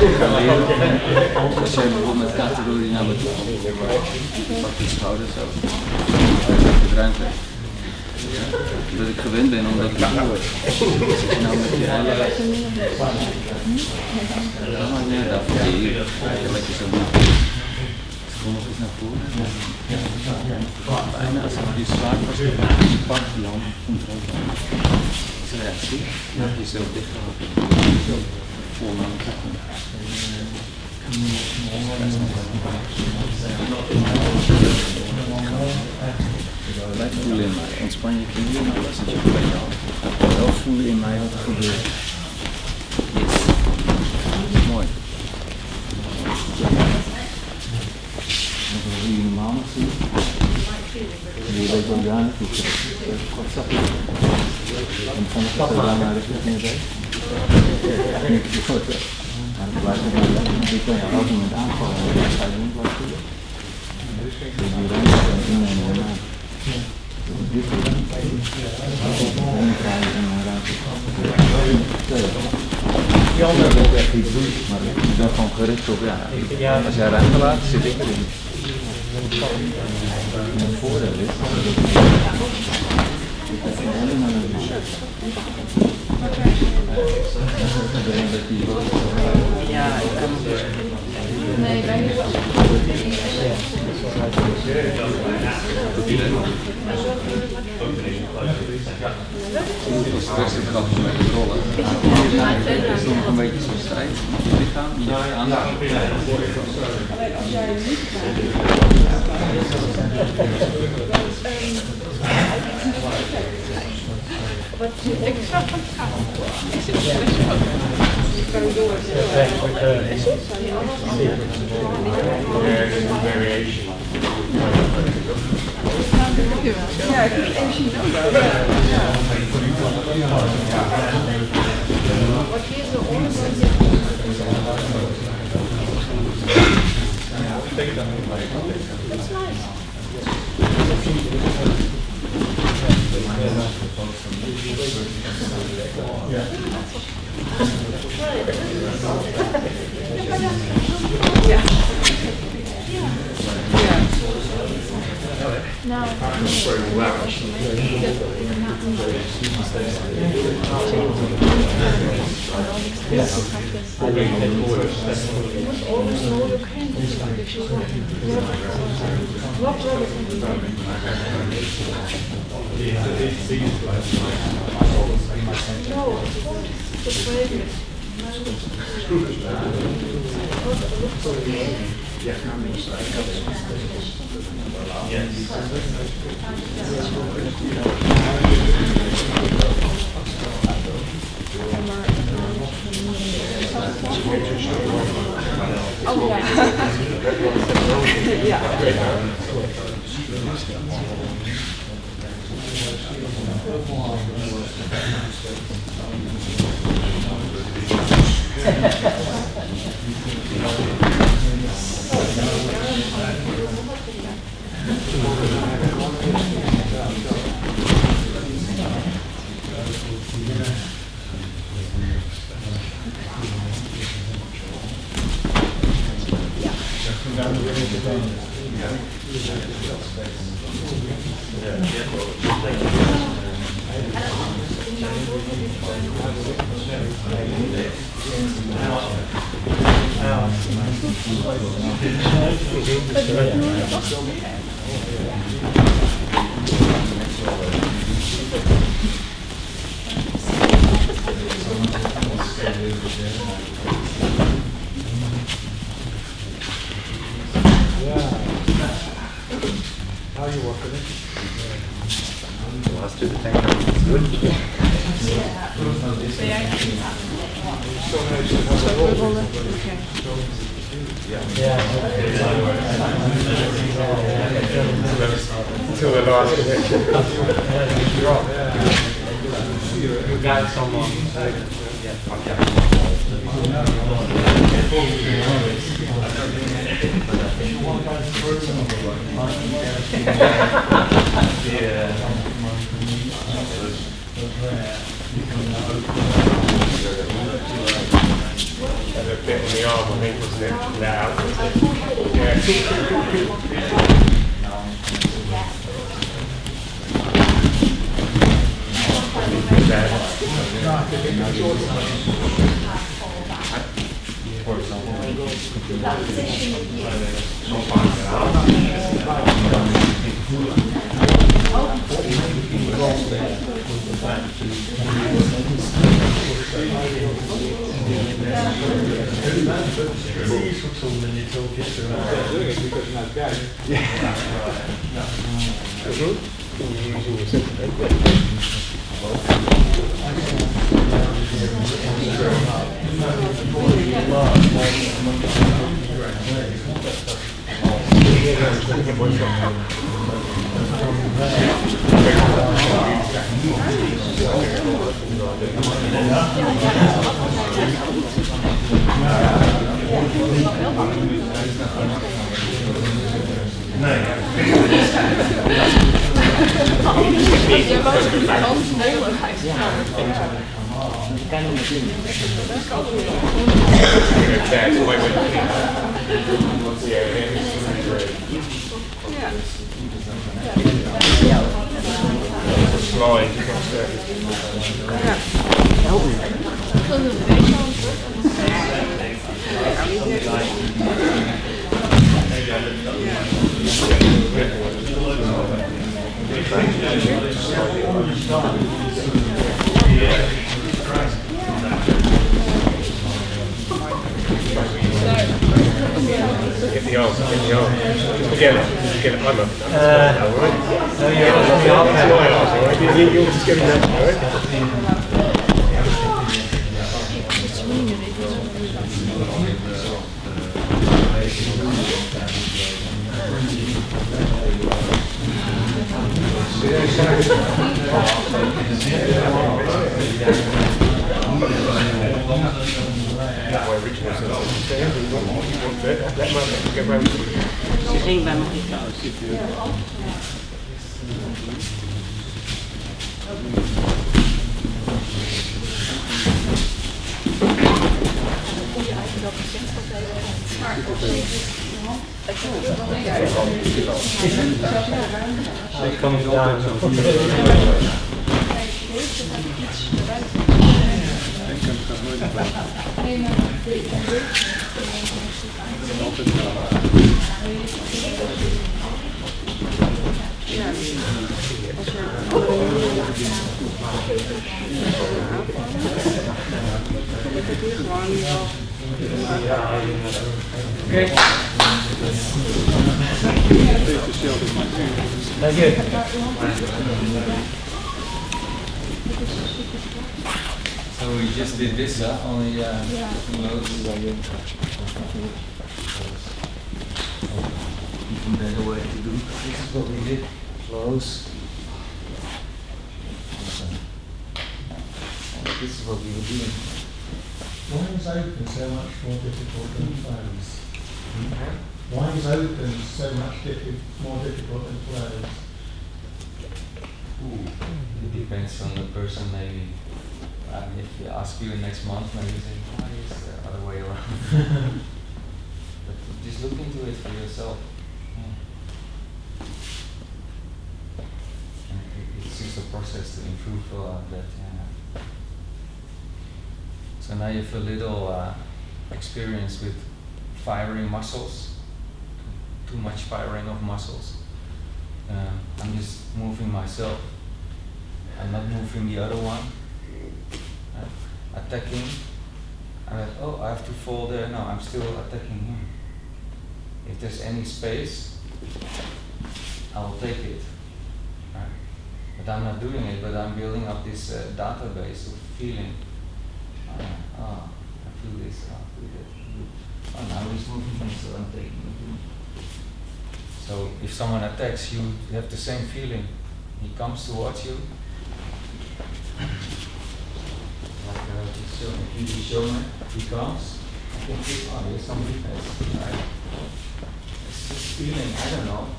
Ik ga leren. Als jij bijvoorbeeld met kaarten doe die naar me toe komt, pak je schouder zo. Dan heb je ruimte. Dat ik gewend ben omdat ik het doe. Als ik nou met je hele... Dan maakt niet uit voor je hier. Je lekker zo doen. Kom nog eens naar voren. Bijna als ik die zwaar vast pak, die hand komt er ook aan. Zo ja, zie je hebt jezelf dicht gehouden. Zo vol naar elkaar. Blijf voelen in mij. Ontspan je knieën en alles dat je bij jou. Ga wel voelen in mij wat er gebeurt. Yes. Mooi. Wat je normaal nog ziet. Je weet ook daar naartoe gaat. Kort zachtje. En van de stad daar naar de richting bij. Maar het blijft ook niet. Je kan je elk moment aanvallen. En dan ga je niet wat doen. Dus die ruimte kan innemen en maken. Dit is het. En dan ga je in een ruimte. Ik wil echt iets doen, maar ik ben gewoon gericht op, ja. Als jij ruimte laat, zit ik erin. En het voordeel is dat ik helemaal niet maak. Ja, ik kan het. Nee, wij niet. Als stress het gaat met de rollen, is het nog een beetje zo'n strijd met je lichaam, je aandacht. Ik snap het. Ik zit op de variation. That's nice. No. How are you working it? Last two the tank is good. Until the last connection. You got someone. Had a bit on the arm, I think, wasn't it? That out, wasn't It's really Ik ben nog niet thuis. Ik kan het altijd zo goed. Ik kan het nooit blijven. Altijd Oké. Dank je. So we just did this, only loads. Even better way to do. This is what we did. Close. This is what we were doing. Why is open so much more difficult than close? Why is open so much more difficult than close? It depends on the person, maybe. If you ask you next month, maybe you say, why is the other way around? But just look into it for yourself. And it's just a process to improve that. So now you have a little experience with firing muscles, too much firing of muscles. I'm just moving myself. I'm not moving the other one. Attacking. I'm like, oh, I have to fall there. No, I'm still attacking him. If there's any space, I will take it. Right? But I'm not doing it, but I'm building up this database of feeling. I feel this, I feel that. Oh, now he's moving me, so I'm taking it. So if someone attacks you, you have the same feeling. He comes towards you. Like TV showman, he comes. I think, oh, there's some weakness, right? It's just feeling.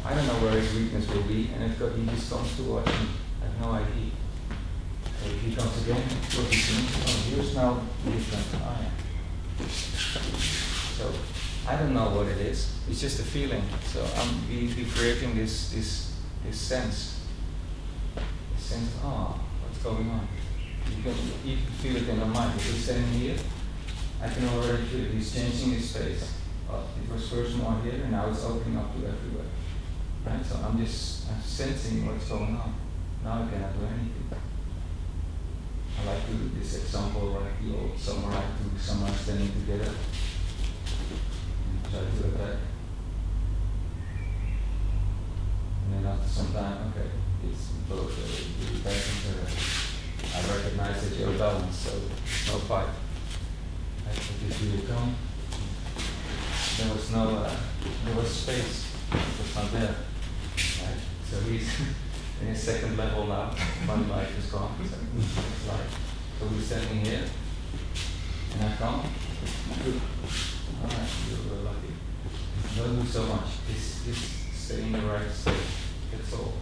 I don't know where his weakness will be, and he just comes towards me. I have no idea. So if he comes again, what he thinks, oh, you smell different. Oh, yeah. So I don't know what it is. It's just a feeling. So we creating this sense. This sense. Oh, what's going on? You can even feel it in your mind. If he's standing here, I can already feel it. He's changing his space. It was first more here, and now it's opening up to everywhere. Right? So I'm sensing what's going on. Now I cannot do anything. I like to do this example like the old samurai, two samurai standing together. Try to attack. And then after some time, okay, it's both back into I recognize that you're balanced, so it's no fight. Right? But if you come, there was space. It was not there. Right? So he's in his second level now. One life is gone. So we're standing here, and I come. Alright, you're lucky. Don't do so much. Just stay in the right state. That's all.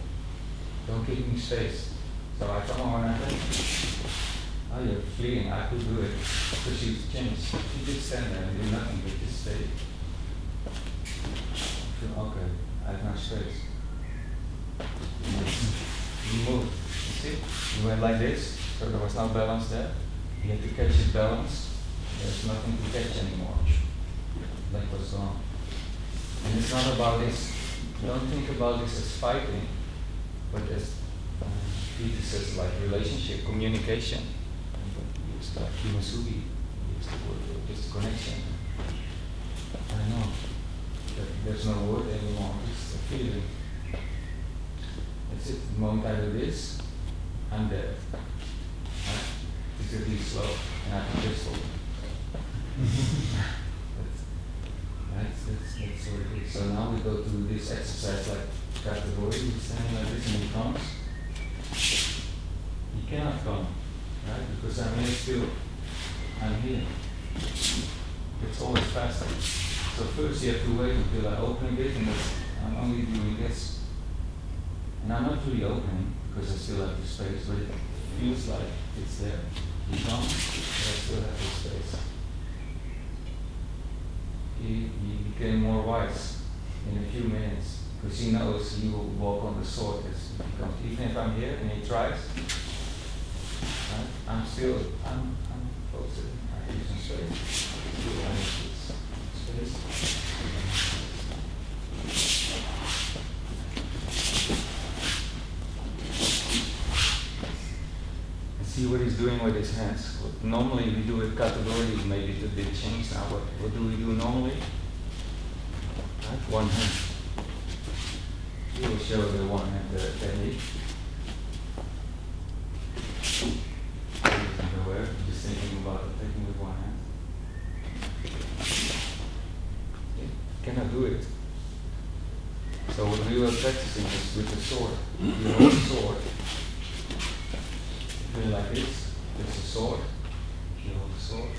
Don't give me space. So I come on and I think, oh, you're fleeing, I could do it. Because you changed. You just stand there and do nothing but just stay. Okay, I have no space. You moved. You see? You went like this, so there was no balance there. You had to catch his balance. There's nothing to catch anymore. That was gone. And it's not about this. Don't think about this as fighting, but as Peter says, like relationship, communication. It's like Kimasugi, it's the word, just connection. I don't know. There's no word anymore, it's a feeling. That's it. The moment I do this, I'm dead. Right? It's a really slow, and I have a pistol. That's what it is. So now we go to this exercise like category, standing like this and he comes. cannot come, right? Because I'm here still, I'm here. It's always faster. So first you have to wait until I open a bit, and I'm only doing this. And I'm not really opening because I still have the space, but it feels like it's there. You come, but I still have the space. He became more wise in a few minutes because he knows he will walk on the sword as he comes. Even if I'm here and he tries, right, I'm focused. I use some space. Still I use space. See what he's doing with his hands. Normally we do it categories, maybe it's a bit changed now, but what do we do normally? Right? One hand. He will show the one hand technique. He isn't aware, just thinking about it, taking with one hand. He cannot do it. So what we were practicing is with the sword. You hold the sword. Like this, it's a sword, you hold the sword,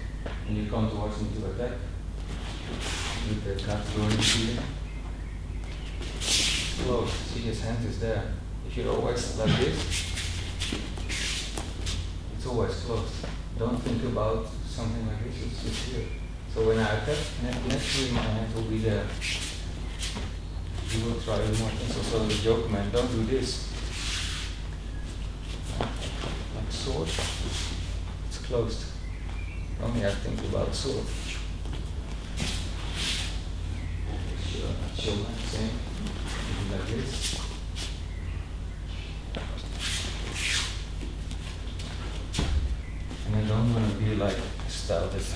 and you come towards me to attack with the category here. Close, see his hand is there. If you're always like this, it's always closed. Don't think about something like this, it's just here. So when I attack, naturally my hand will be there. You will try with more things. Also the joke, man, don't do this. Sword, it's closed. Only I think about sword. Show that same, like this. And I don't want to be like style this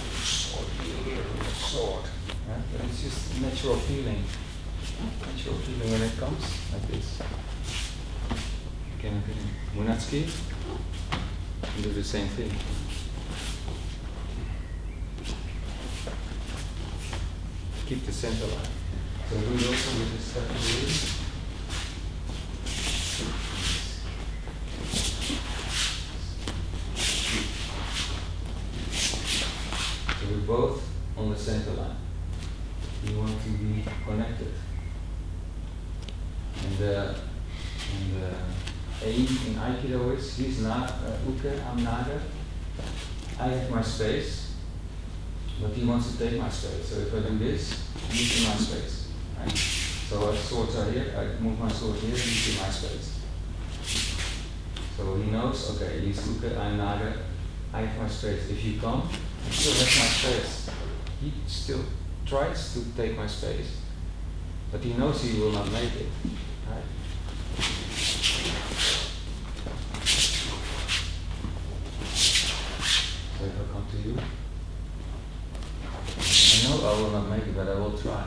sword. Right? But it's just natural feeling. Natural feeling when it comes like this. Can I Munatsuki? Do the same thing. Keep the center line. So do it also with this category. So we're both on the center line. We want to be connected. And aim in Aikido is, he's Uke, I'm Naga. I have my space, but he wants to take my space. So if I do this, he's in my space. Right? So our swords are here, I move my sword here, he's in my space. So he knows, okay, he's Uke, I'm Naga, I have my space. If you come, I still have my space. He still tries to take my space, but he knows he will not make it. Right? So if I come to you, I know I will not make it, but I will try.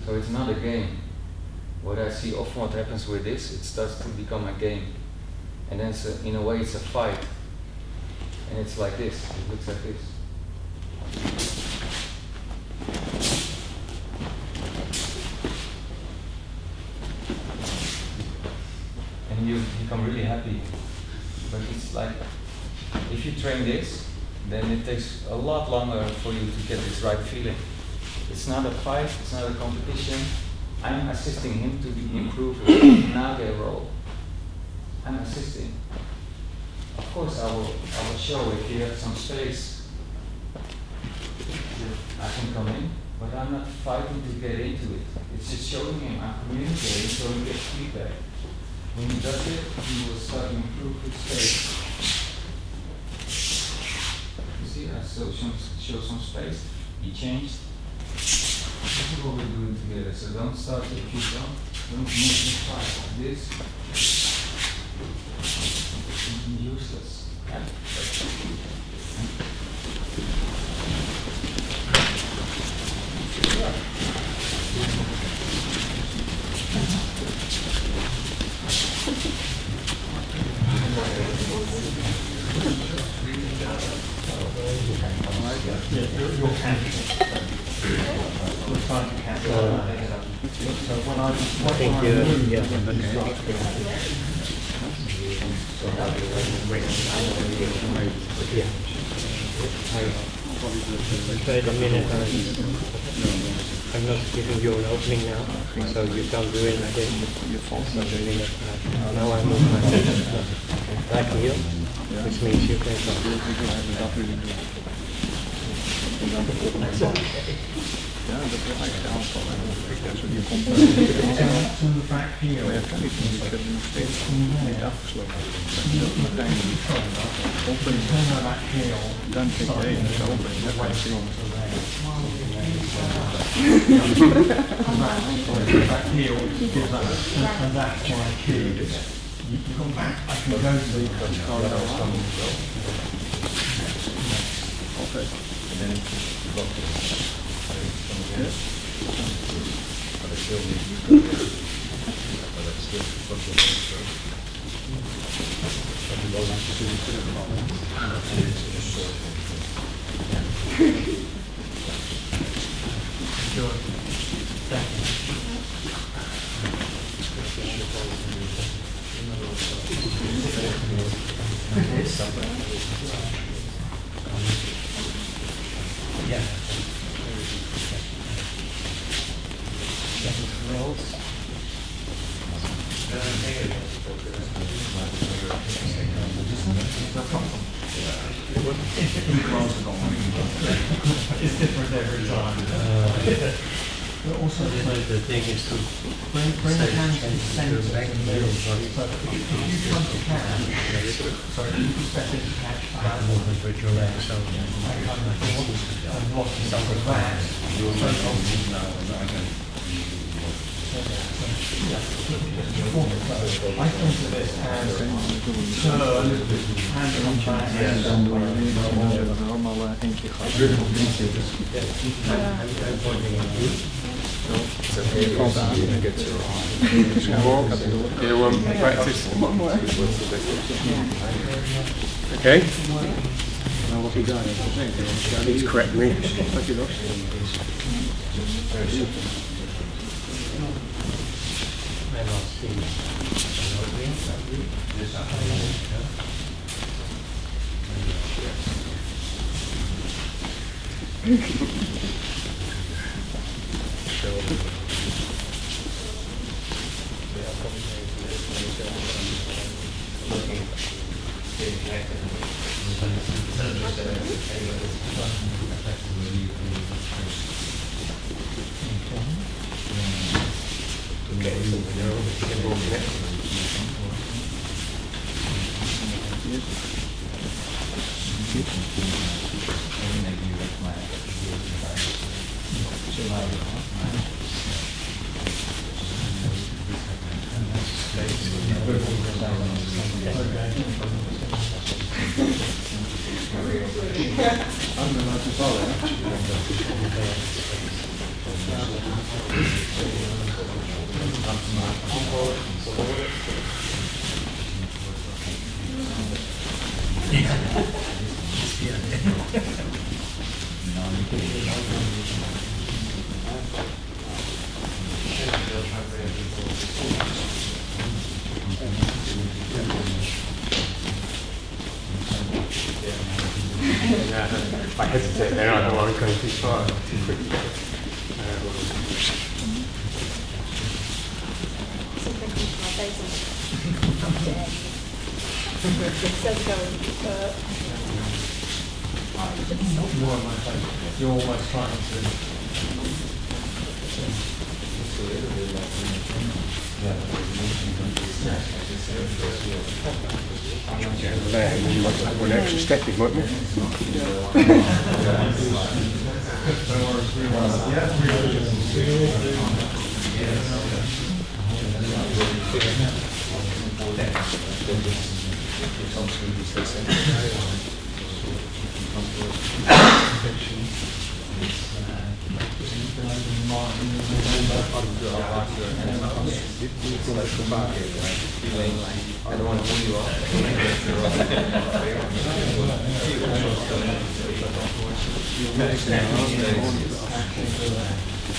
So it's not a game. What I see often what happens with this, it starts to become a game. And then in a way it's a fight. And it's like this, it looks like this. And you become really happy. But it's like, if you train this, then it takes a lot longer for you to get this right feeling. It's not a fight, it's not a competition. I'm assisting him to improve his Naga role. I'm assisting. Of course I will show if you have some space. I can come in, but I'm not fighting to get into it. It's just showing him I'm communicating so he gets feedback. When he does it, he will start to improve his space. You see, I show some space. He changed. This is what we're doing together. So don't start if you don't move the fight like this. It's useless. Yeah? We're trying to cancel. So when I move, Wait a minute, I'm not giving you an opening now, so you can't do it like this. Now I move my head like here, which means you can turn the back heel. Turn the back heel. Dan kijk je even zo open. Dat kan je zien. Back heel gives that, and that's my key. You come back, I can go to the Okay. and then it's different every time. But also the thing is to bring the hands to the centre of the middle. So if you come to catch, sorry, if you step into catch that movement with your legs, so I kind of lost some of that. I think of this as turn, hand on back, allemaal eentje gehad. Okay. Now what he done is please correct me. I hesitate there, I don't want to go too far, too quickly. You're almost trying to. There, you might have one extra step in, mightn't I don't want to pull you off.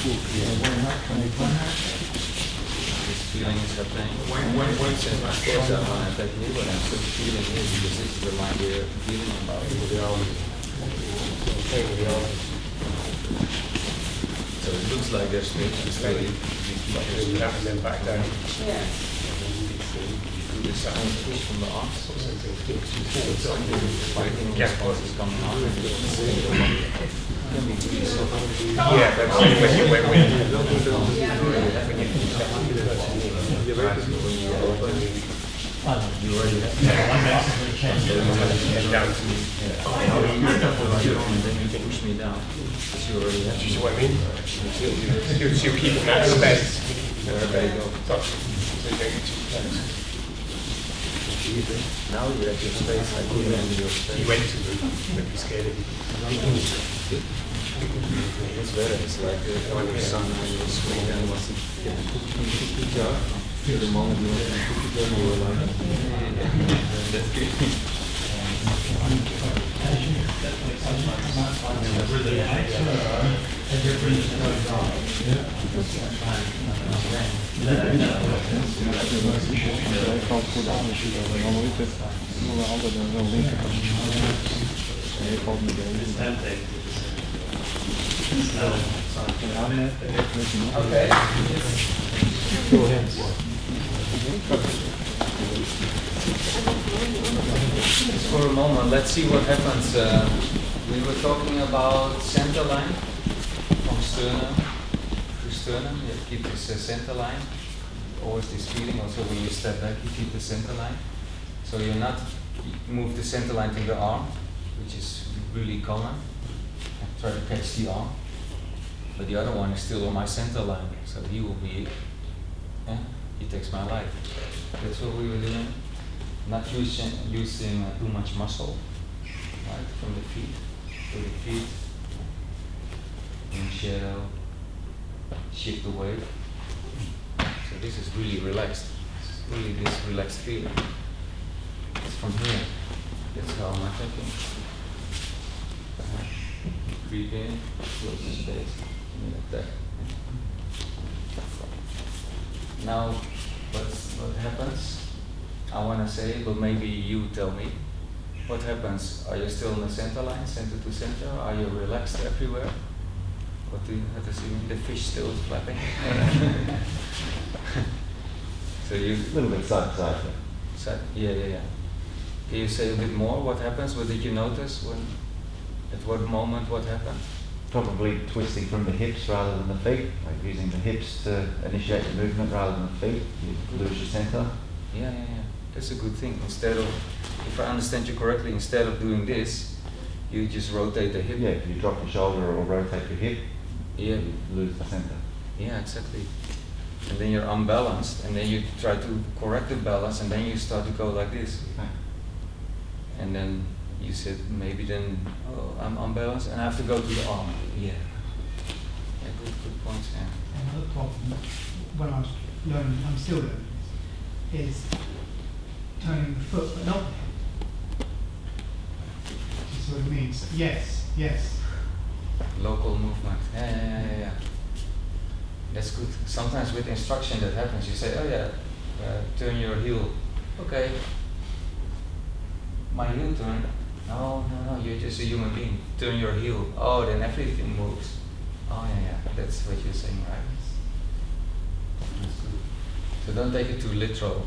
This feeling is happening. Of course I want to attack you, but I'm still feeling it because this is the line we're dealing about. So it looks like there's space to stay. You keep and then back down. Yeah. do this push from the arms. It's like the fighting response is coming on. Can be really so. Yeah, that's when you You already have. Yeah, I'm basically changing down to me. And then you can push me down. You already have. You see what I mean? You keep in that space. There you go. So you don't get too close. Now you're at your space, I put it into your space. You went to move, but you scared of you. It's better, it's like when your son when you're sweet and wants to get a cookie jar. The moment you want a cookie jar, you were like, that's good. Kan goed aan als je dat dan moet het doen altijd een linkerkant. En je valt meteen. Okay. Go ahead. For a moment, let's see what happens. We were talking about center line from sternum to sternum. You keep this center line. Always this feeling. Also, when you step back, you keep the center line. So you're not move the center line to the arm, which is really common. Try to catch the arm, but the other one is still on my center line. So he will be. He takes my life. That's what we were doing. Not using too much muscle, right? From the feet to the feet, in shadow, shift the weight. So this is really relaxed. It's really this relaxed feeling. It's from here. That's how I'm attacking. Breathe in, close the space, like that. Now, what happens? I want to say, but maybe you tell me. What happens? Are you still in the center line, center to center? Are you relaxed everywhere? What does it mean? The fish still flapping? So you... A little bit side to side. Side? Yeah. Can you say a bit more? What happens? What did you notice? At what moment, what happened? Probably twisting from the hips rather than the feet, like using the hips to initiate the movement rather than the feet. You lose your center. Yeah. That's a good thing. Instead of, if I understand you correctly, instead of doing this, you just rotate the hip. Yeah, if you drop your shoulder or rotate your hip, you lose the center. Yeah, exactly. And then you're unbalanced, and then you try to correct the balance, and then you start to go like this. Okay. And then you said maybe then, oh, I'm unbalanced, and I have to go to the arm. Yeah, good points. Yeah. Another problem when I was learning, I'm still learning, is turning the foot but not the head. That's what it means. Yes. Local movement. Yeah. That's good. Sometimes with instruction that happens. You say, oh yeah, turn your heel. Okay. My heel turn. No, you're just a human being. Turn your heel. Oh, then everything moves. Oh yeah. That's what you're saying, right? That's good. So don't take it too literal.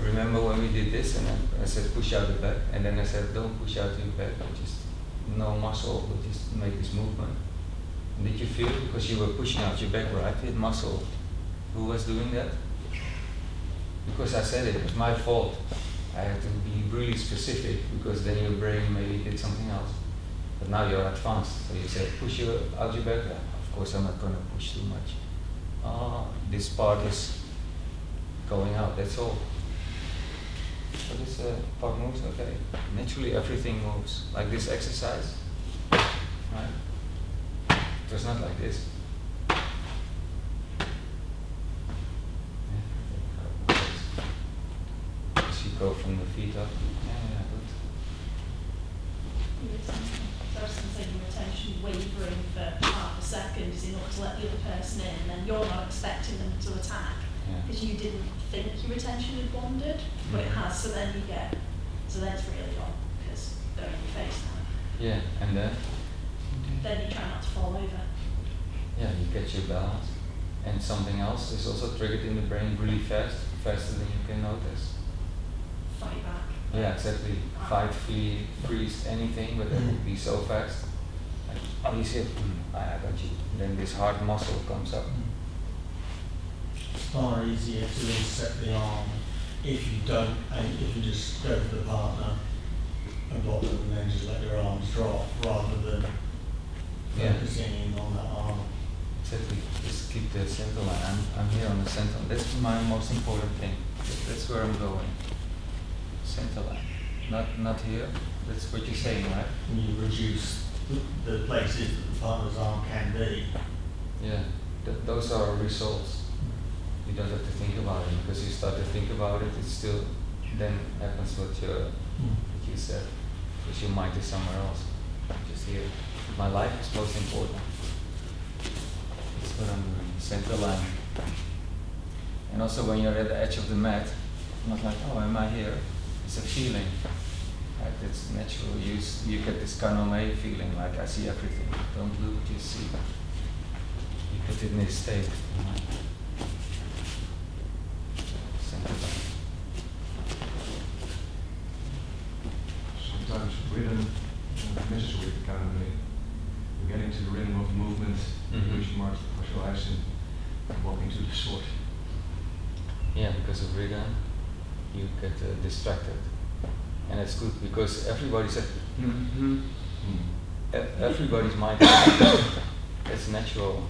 Remember when we did this and then I said push out the back, and then I said don't push out your back, just no muscle, but just make this movement. And did you feel it? Because you were pushing out your back, right? Hit muscle. Who was doing that? Because I said it was my fault. I had to be really specific because then your brain maybe did something else. But now you're advanced, so you said push out your back. Yeah, of course I'm not going to push too much. This part is going out, that's all. So this part moves, okay. Naturally everything moves, like this exercise, right? It was not like this. As you go from the feet up, yeah, good. So I was going to say your attention wavering for half a second is enough to let the other person in, and then you're not expecting them to attack Yeah. because you didn't think your attention had wandered, but it has. So then it's really on because they're in your face now. Yeah, and then Then you try not to fall over. yeah, you get your balance. And something else is also triggered in the brain really fast, faster than you can notice. Fight back. Yeah, exactly. Fight, flee, freeze, anything, but it would be so fast. Like, oh, you see it? I got you. Then this heart muscle comes up. It's far easier to inset the arm if you don't, and if you just go for the partner and block them and then just let your arms drop rather than focusing in on that arm. Exactly. Just keep the center line. I'm here on the center. That's my most important thing. That's where I'm going. Center line. Not here. That's what you're saying, right? And you reduce the places that the partner's arm can be. Yeah. Those are results. You don't have to think about it because you start to think about it. It's still then happens what you said because your mind is somewhere else. Just here. My life is most important. That's what I'm doing. Center line. And also when you're at the edge of the mat, not like, oh, am I here? It's a feeling. Right? It's natural. You get this kanome feeling, like I see everything. Don't look, you see. You put it in this state. Center line. Sometimes rhythm messes with the kind of you get into the rhythm of movement, which marks the martial eyes and walking to the sword. Yeah, because of rhythm, you get distracted. And it's good because everybody said, everybody's mind is distracted. It's natural.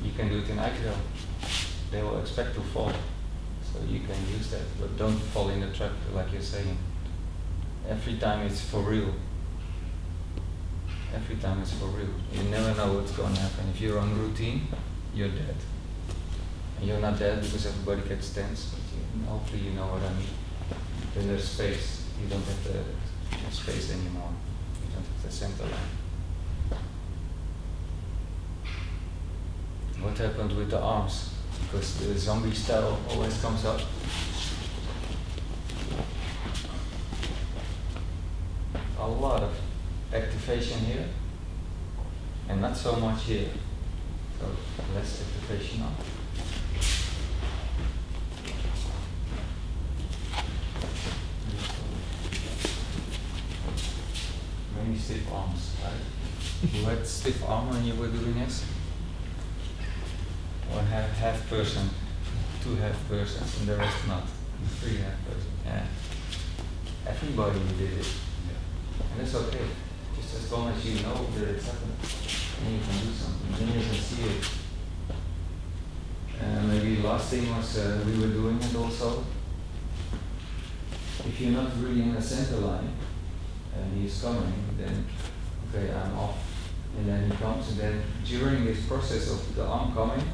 You can do it in Aikido. They will expect to fall. So you can use that, but don't fall in the trap like you're saying. Every time it's for real. Every time it's for real. You never know what's going to happen. If you're on routine, you're dead. And you're not dead because everybody gets tense, but hopefully you know what I mean. Then there's space. You don't have the space anymore. You don't have the center line. What happened with the arms? Because the zombie style always comes up. A lot of activation here, and not so much here. So less activation now. Many stiff arms, right? You had stiff arm when you were doing this? Or half person, 2 half persons, and the rest not. 3 half persons. Yeah. Everybody did it. And that's okay. Just as long as you know that it's happening, then you can do something. Then you can see it. Maybe last thing was we were doing it also. If you're not really in the center line and he's coming, then okay, I'm off. And then he comes, and then during this process of the arm coming,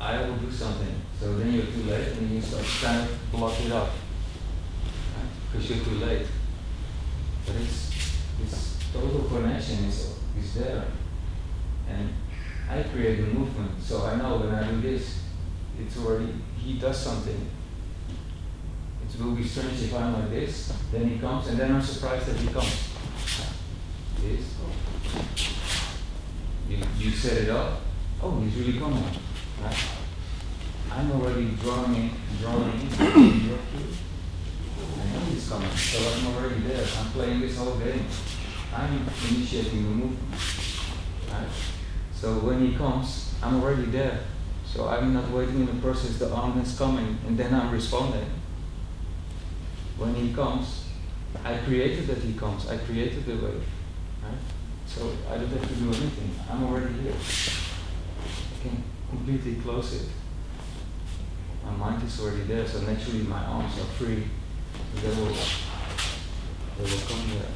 I will do something. So then you're too late, and you start kind of block it up. Right? Because you're too late. But this total connection is there. And I create the movement, so I know when I do this, it's already, he does something. It will be strange if I'm like this, then he comes, and then I'm surprised that he comes. This. You set it up, oh, he's really coming. Right? I'm already drawing in, I know he's coming, so I'm already there. I'm playing this whole game. I'm initiating the movement. Right? So when he comes, I'm already there. So I'm not waiting in the process, the arm is coming, and then I'm responding. When he comes, I created that he comes, I created the wave. Right? So I don't have to do anything, I'm already here. I can completely close it. My mind is already there, so naturally my arms are free. They will come there.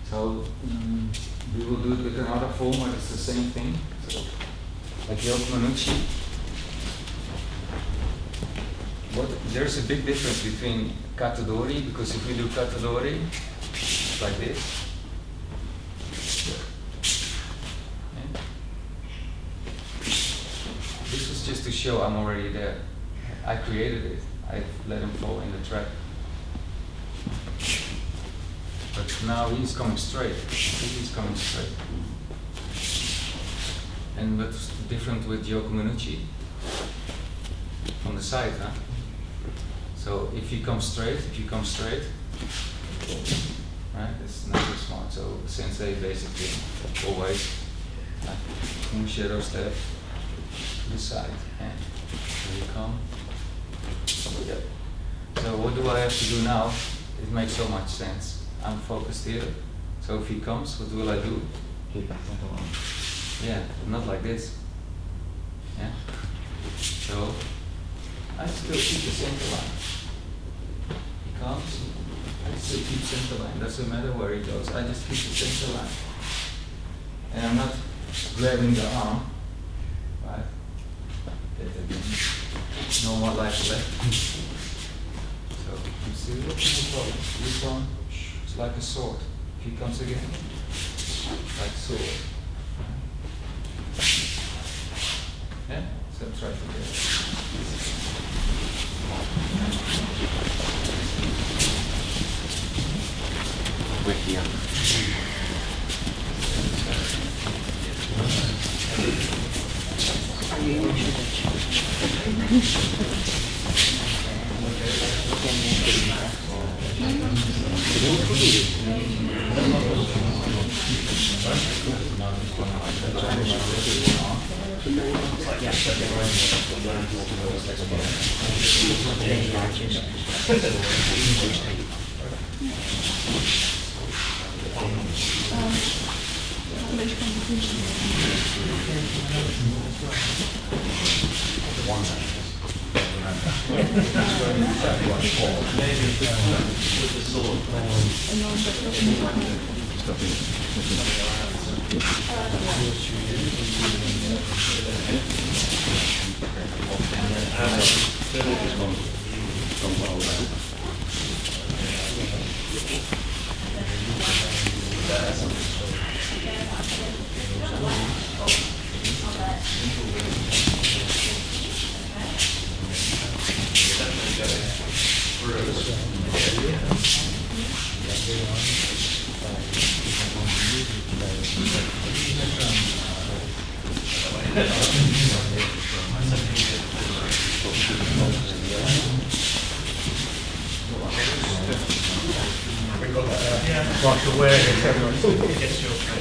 So we will do it with another form where it's the same thing. So, like Yokomanuchi. There's a big difference between katadori, because if we do katadori, it's like this. this was just to show I'm already there. I created it. I let him fall in the trap. But now he's coming straight. He's coming straight. And what's different with Yoko Minucci? From the side, huh? So if you come straight, right? It's not so smart. So sensei basically always moon shadow step to the side. And here you come. Yep. So what do I have to do now? It makes so much sense. I'm focused here. So if he comes, what will I do? Keep that center line. Yeah, not like this. Yeah. So I still keep the center line. He comes, I still keep center line. Doesn't matter where he goes. I just keep the center line. And I'm not grabbing the arm. Right. That again. No more life left. So you see looking at both. This one is like a sword. If he comes again, like a sword. Yeah? So try to get it. Wikia.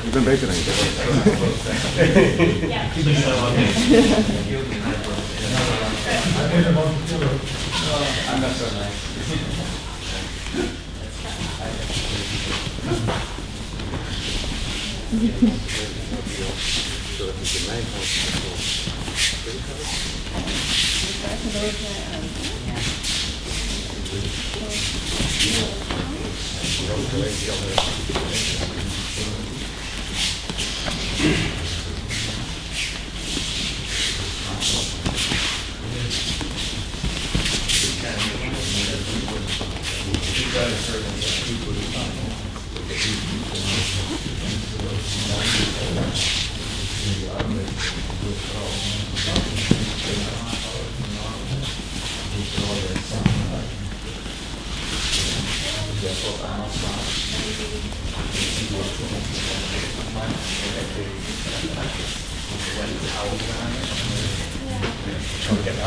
Ik ben beter dan je. I'm not so nice.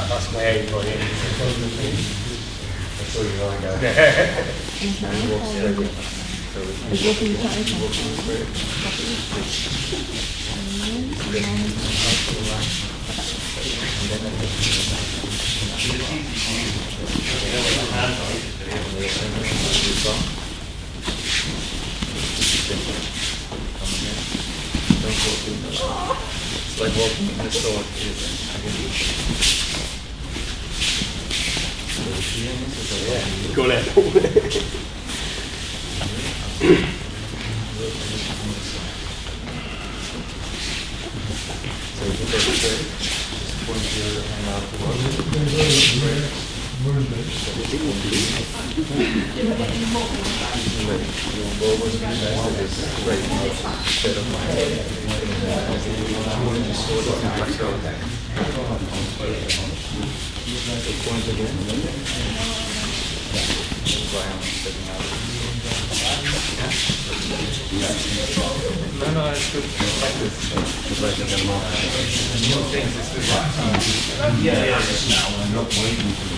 That's my aim for you. That's all you're going to go. It's like walking in the sword. Go left. So you can go straight, just point your hand out towards point again. That's why I'm stepping out. No, it's good. Like this. New things is good. Yeah. I'm not waiting for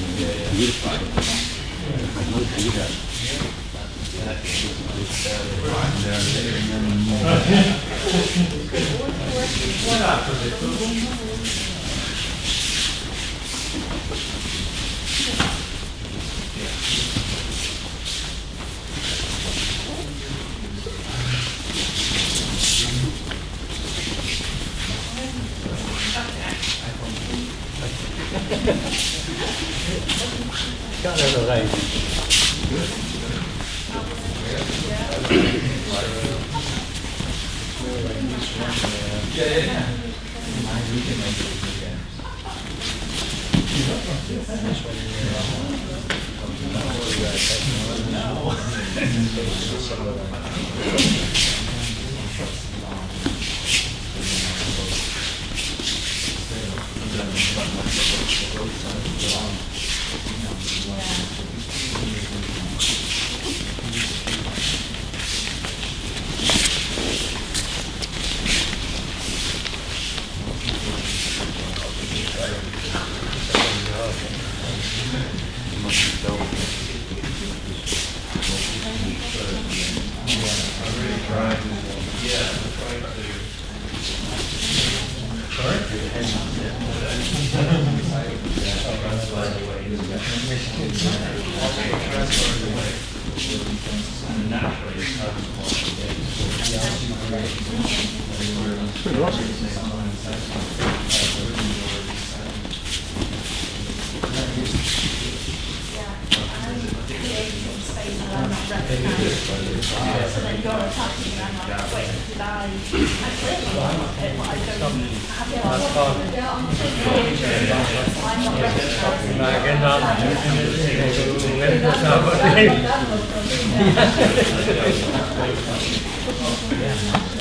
Kan er nog één. Yeah. We can make it again.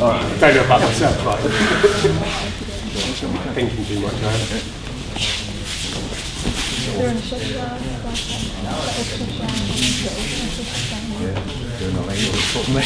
Alright, I don't know about myself, right? Thinking too much now. Doing a lane for me.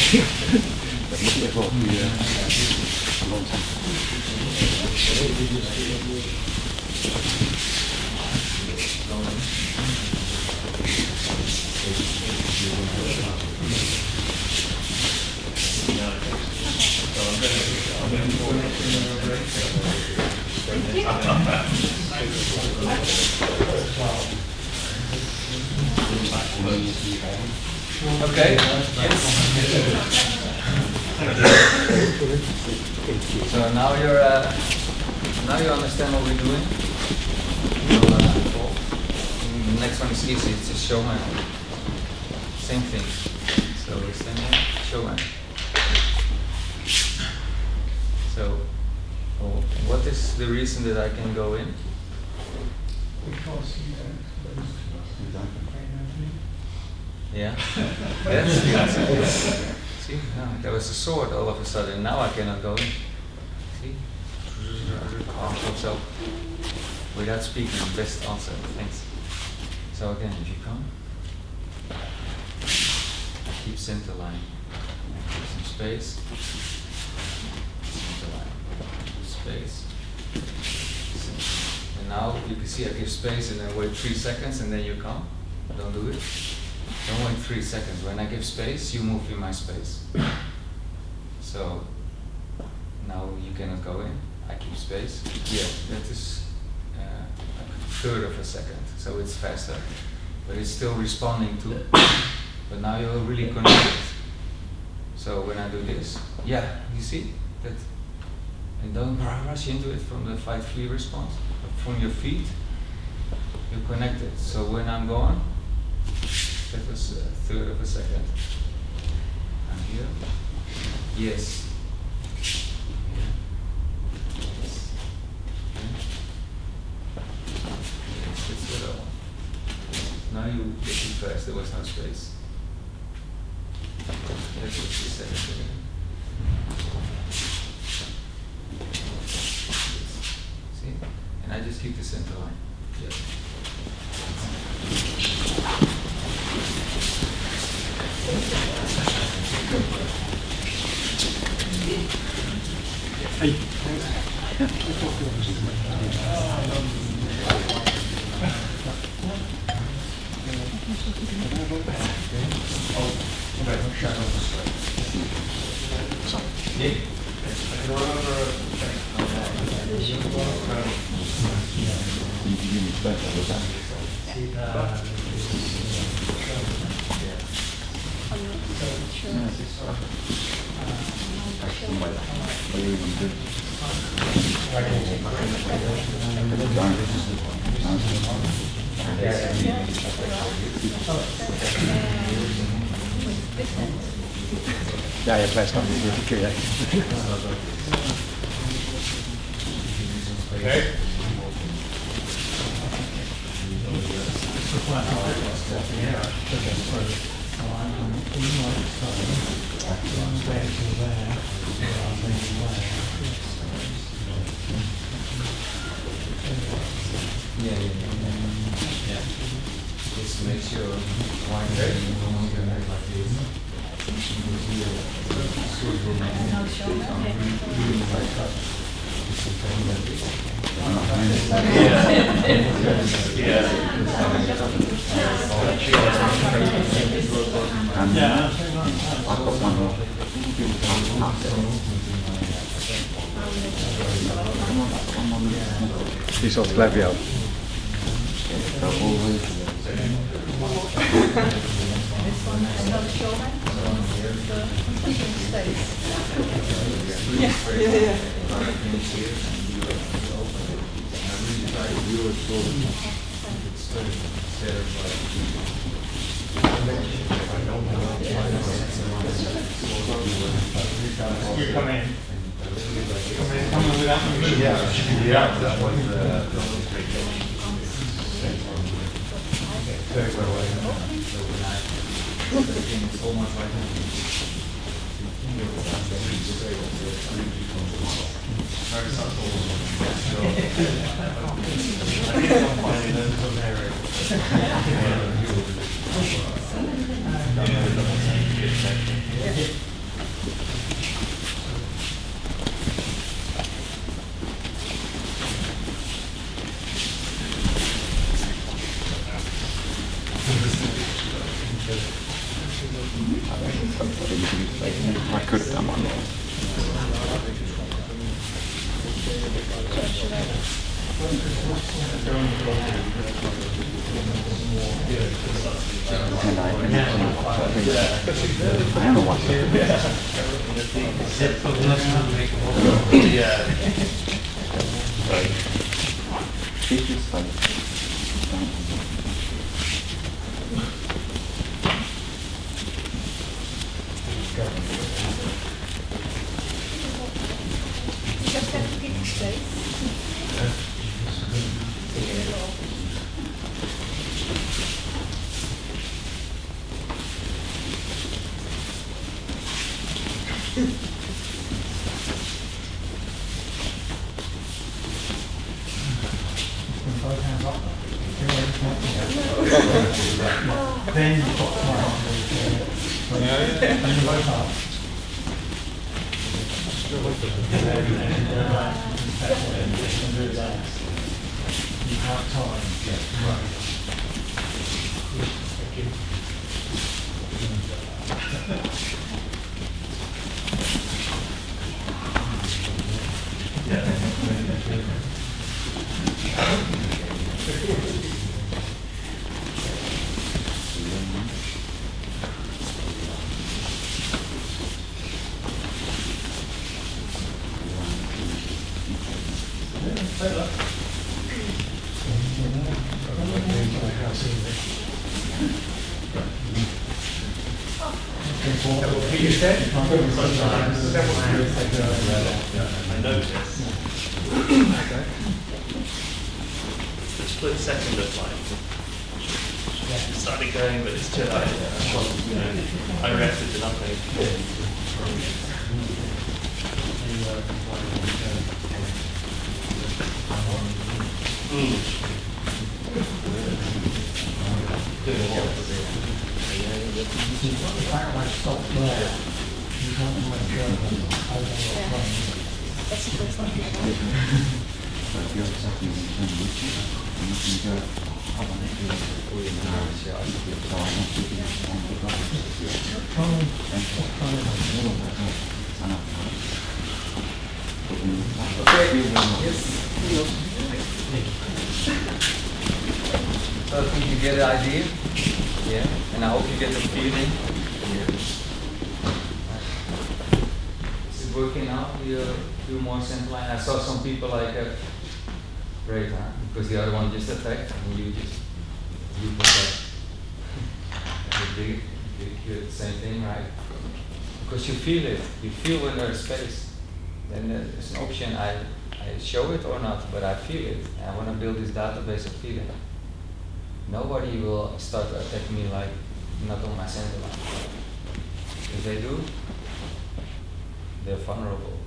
Okay. So now you understand what we're doing. The next one is easy. It's just showman. Same thing. So we stand there, showman. So, what is the reason that I can go in? Because you don't lose the opening. Yeah, that's the answer. See, there was a sword all of a sudden. Now I cannot go in. See, calm yourself without speaking. Best answer. Thanks. So again, if you come, keep center line. Keep some space. Center line. Space. And now you can see I give space and then wait 3 seconds and then you come. Don't do it. Don't wait 3 seconds. When I give space, you move in my space. So now you cannot go in. I keep space. Yeah, that is a third of a second. So it's faster, but it's still responding to. But now you're really connected. So when I do this, yeah, you see that, and don't rush into it from the fight-flee response. But from your feet, you're connected. So when I'm gone. That was a third of a second. I'm here. Yes. Yeah. Yes. Yes, that's what I want. Now you get too fast, there was no space. That's what she said again. See? And I just keep the center line. Yeah. Ja, je blijft dan weer verkeerd. Yeah. Just make sure wine like this. I've got one more. Die is al klaar voor jou. You come in. Come in without me. Yeah, that was great. Very well. I could have done one more. And I don't know what This is fun. Just have to keep it straight. Both hands up. Then you've got tomorrow. And both up. You have time. I noticed the split second of like it started going, but it's too late. I reacted to nothing. If I like stop there, you can't make sure that I don't know. That's the first one. So if you're exactly in the same routine, and you can go up on it, so I want to be on the ground. Okay, yes. So I think you get the idea, yeah, and I hope you get the feeling. Yeah. Is it working out? You do more center line. I saw some people like great, huh? Because the other one just attacked and you protect. You do the same thing, right? Because you feel it. You feel when there's space. Then there's an option. I show it or not, but I feel it. And I want to build this database of feeling. Nobody will start to attack me like not on my center line. If they do, they're vulnerable.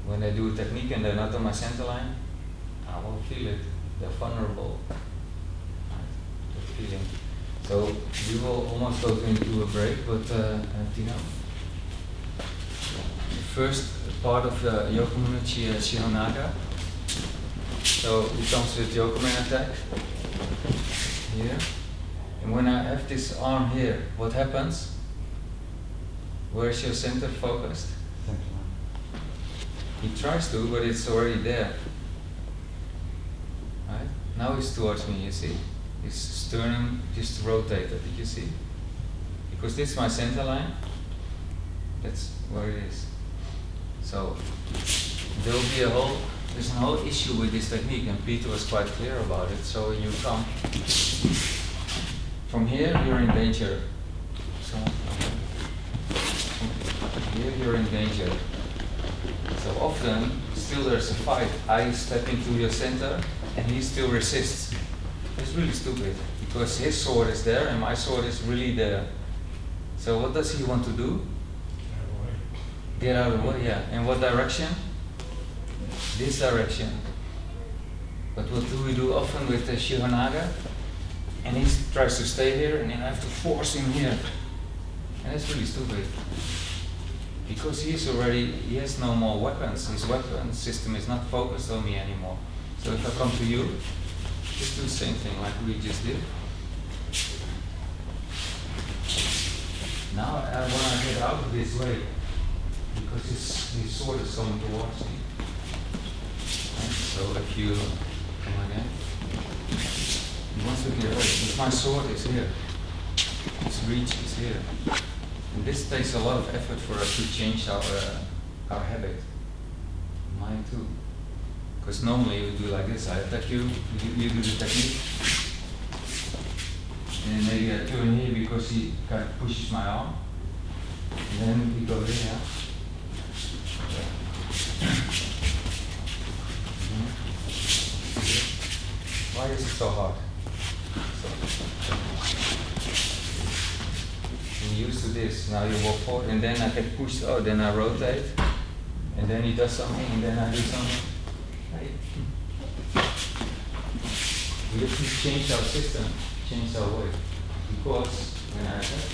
When they do a technique and they're not on my center line, I will feel it. They're vulnerable. That feeling. So we will almost go into a break, but Tino. The first part of the Yokomunuchi Shihonaga. So it comes with Yokomen attack. Here. And when I have this arm here, what happens? Where is your center focused? He tries to, but it's already there. Right? Now he's towards me, you see? He's turning just rotated, did you see? Because this is my center line. That's where it is. So there'll be there's a whole issue with this technique, and Peter was quite clear about it. So when you come from here, you're in danger. So from here, you're in danger. So often, still there's a fight. I step into your center, and he still resists. It's really stupid, because his sword is there, and my sword is really there. So what does he want to do? Get out of the way, yeah. In what direction? This direction. But what do we do often with the Shihonaga? And he tries to stay here, and then I have to force him here. And that's really stupid. Because he has no more weapons. His weapon system is not focused on me anymore. So if I come to you, just do the same thing like we just did. Now I want to get out of this way, because his sword is coming towards me. And so if you come again, he wants to get away, but my sword is here. Its reach is here. And this takes a lot of effort for us to change our habit. Mine too. Because normally you do like this, I attack you, you do the technique. And then maybe I turn here because he kind of pushes my arm. And then we go here, yeah. Why is it so hard? You're used to this, now you walk forward, and then I get pushed out, then I rotate, and then he does something, and then I do something. Right. We have to change our system, change our way, because when I attack,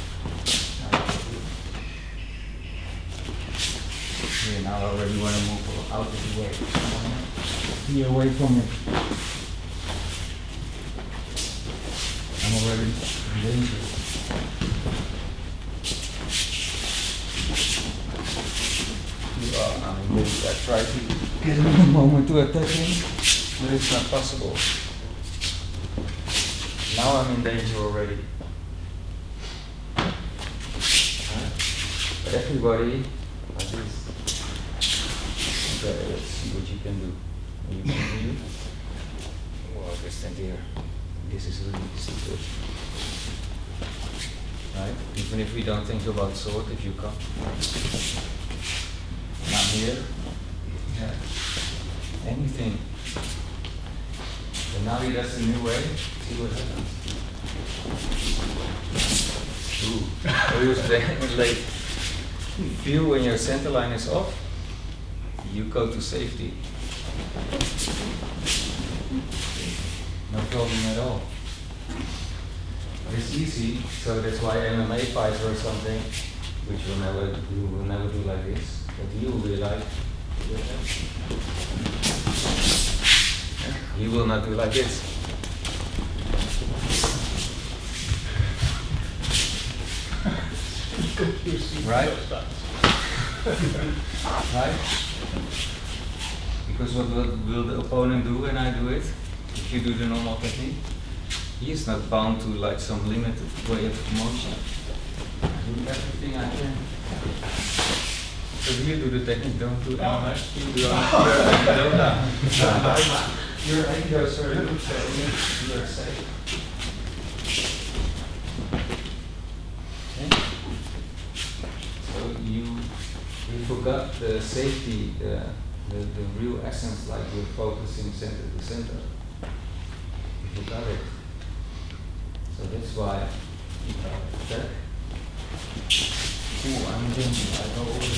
here now I already want to move out of the way. Be away from it. I'm already in danger. I try to get him a moment to attack him, but it's not possible. Now I'm in danger already. But everybody, like this. Okay, let's see what you can do. You can do. Well, just stand here. This is really stupid. Right? Even if we don't think about sword, if you come. And I'm here. Yeah. Anything. And now he does a new way. See what happens. Ooh. Oh, he was very late. Feel when your center line is off, you go to safety. No problem at all. It's easy, so that's why MMA fighter or something, which will never do like this, but you will be like, he will not do like this. Right? Right? Because what will the opponent do when I do it? If you do the normal technique, he is not bound to like some limited way of motion. I do everything I can. So you do the technique, don't do MMA. You do your Aikido is very good, so you are safe. Okay. So you forgot the safety, the real essence, like you're focusing center to center. You forgot it. So that's why that. Oh, I'm thinking, I go over.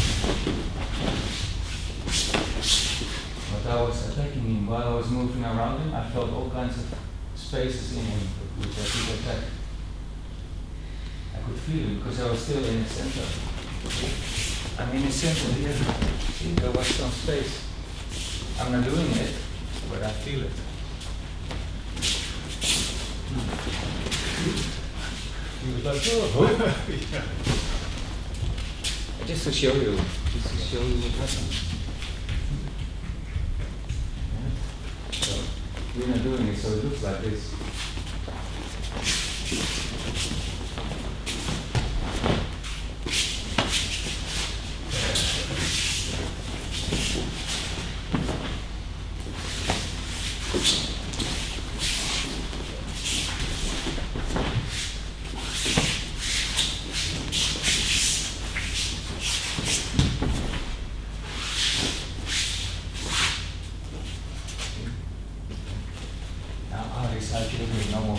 But I was attacking him. While I was moving around him, I felt all kinds of spaces in him which I could attack. I could feel it because I was still in the center. I'm in the center here. See, there was some space. I'm not doing it, but I feel it. He was like, oh. Just to show you what happened. So we're not doing it, so it looks like this.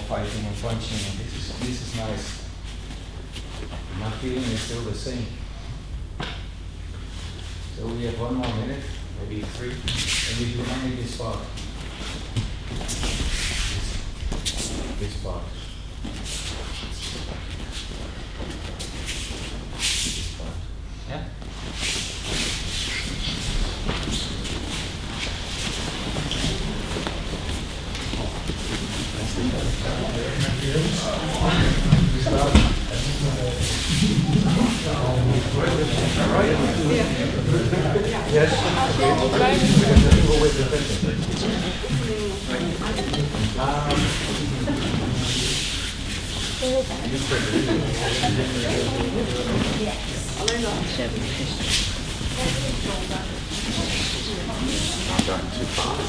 Fighting and punching, and this is nice. My feeling is still the same. So we have 1 more minute, maybe 3, and we do only this part. This part. This part. Yeah? Yes. Not going too fast.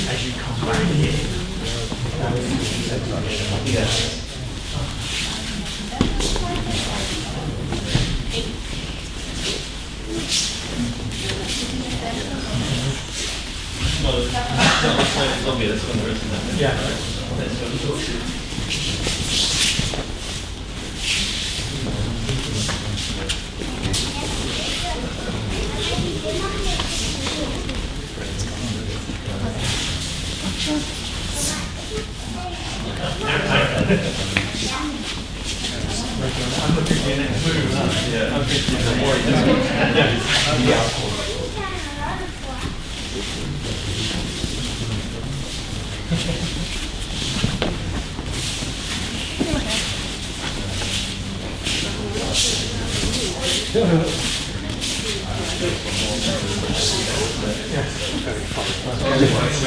As you come back here. Yes. No, it's obvious when there isn't that. Yeah. I'm looking at your next move. Yeah. I'm thinking the more yeah.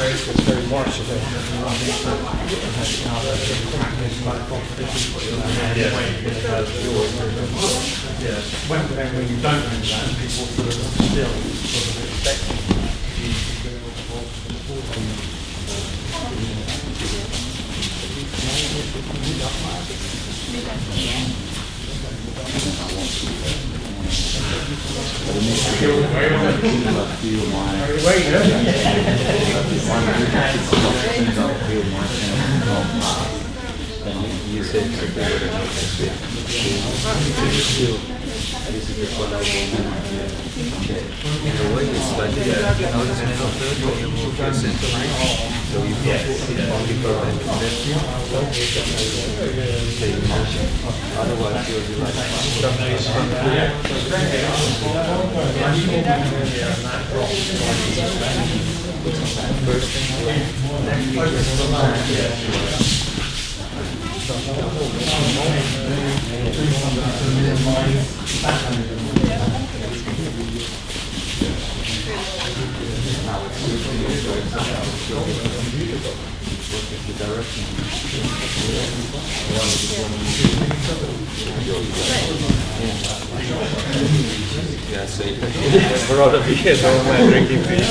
It's very martial. When you don't do that, people sort of still sort of expecting you to go You said exactly what I wanted to say. This is what I want. In a way, it's like notice method when you move your center line. So you focus only for that motion. Otherwise, you'll be like first thing, the direction. Yeah, safe. For all of you, don't mind drinking tea.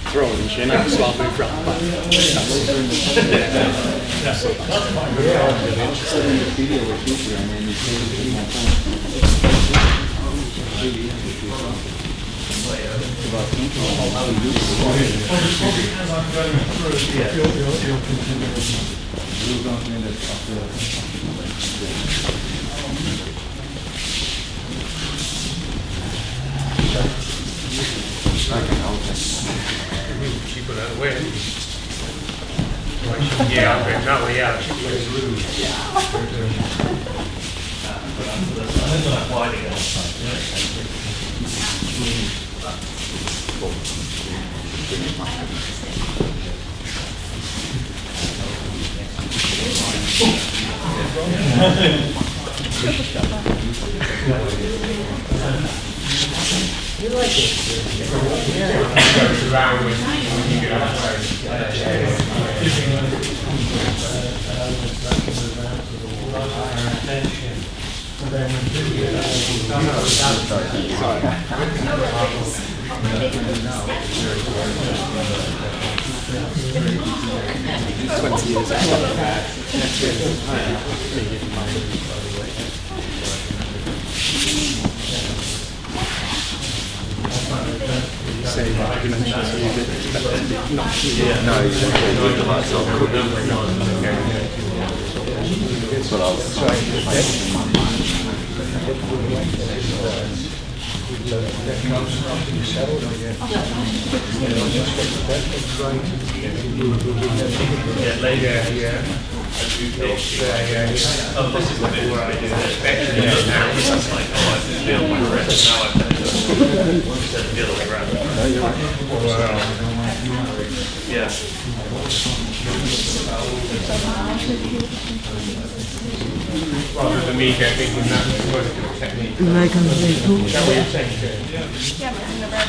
Thrown in chin and sloppy front. She put that away. Yeah, okay, no, yeah, she put it rude. You like it? Goes around when you get out of Say, you mentioned so you didn't expect it to be not Yeah, no, you don't do the lights on. But I'll Oh, this is the bit where I do the expected now. It's like, oh, I feel my breath. Now I've done it. Instead of the other way around. Yeah. rather than me getting that particular technique. Is that what you're saying? Yeah, but in the red.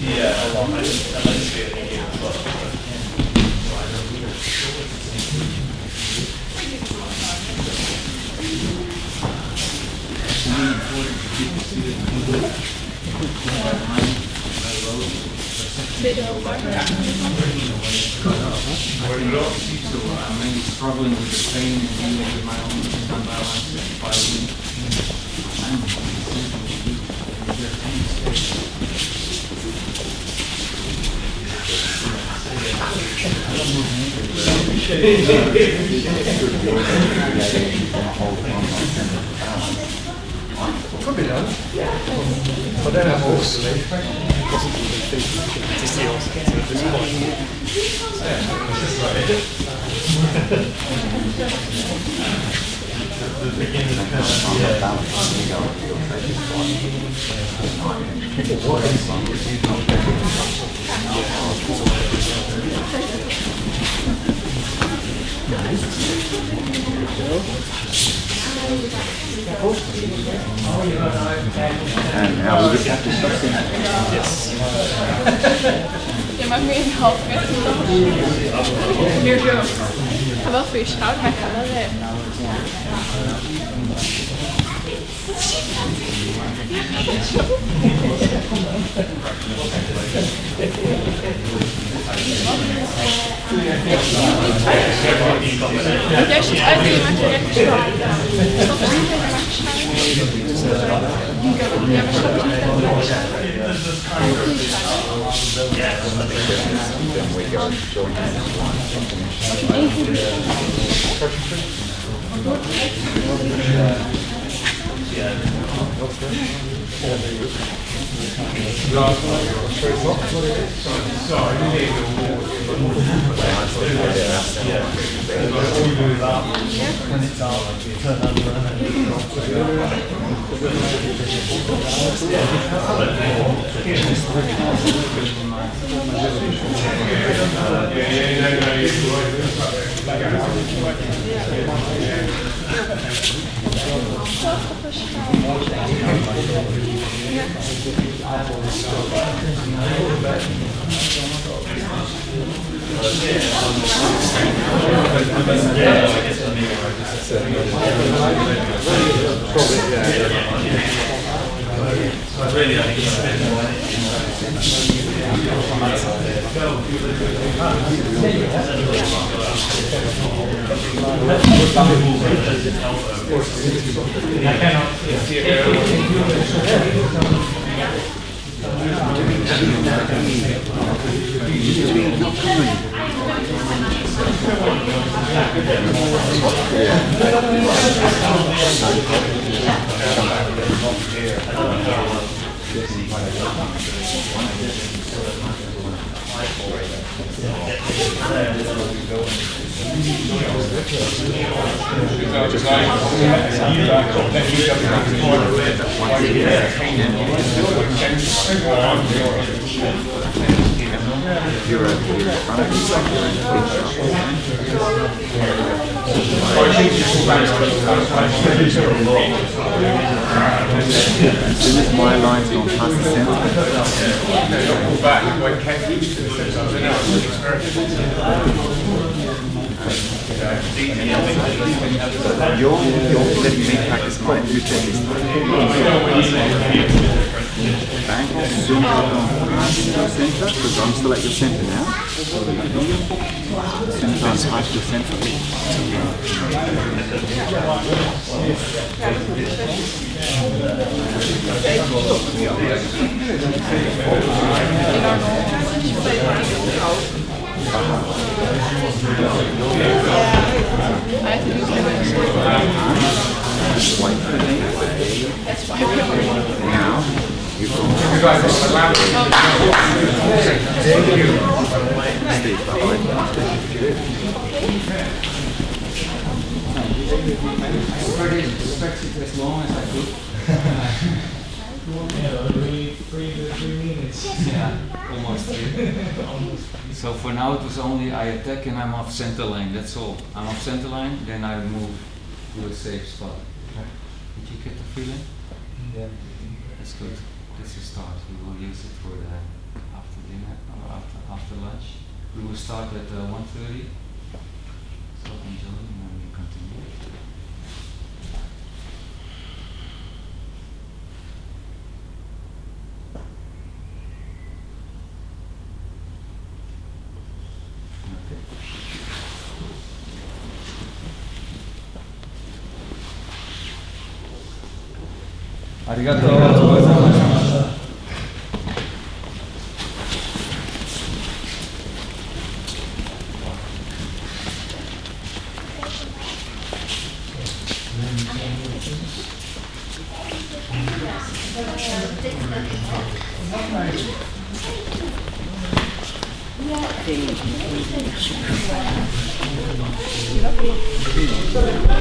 Yeah, a lot. I like to see it here as well. I'm mainly struggling with the pain and dealing with my own imbalance by Could be done. But then I've also And now we just have to stop them. Yes. Je mag me in half meter hier zo. Ga wel voor je schouder, maar ik ga wel weg. Jij zit uit en je maakt je recht schouder. Stop eens niet en je maakt je schouder. Ja, maar stop eens niet en je maakt je schouder. Then we go and join this As soon as my line's gone past the centre, you're letting me practice my two techniques. Bang, as soon as I've gone past your centre, because I'm still at your centre now. As soon as I'm past your centre. Just wait for me. Now, you've got Steve, behind you. As long as I could. Three minutes. Yeah, almost 3. So for now it was only I attack and I'm off center line, that's all. I'm off center line, then I move to a safe spot. Did you get the feeling? Yeah. That's good. That's a start. We will use it for the after dinner or after lunch. We will start at 1:30. So enjoy and then we continue. Arigatou. Yeah.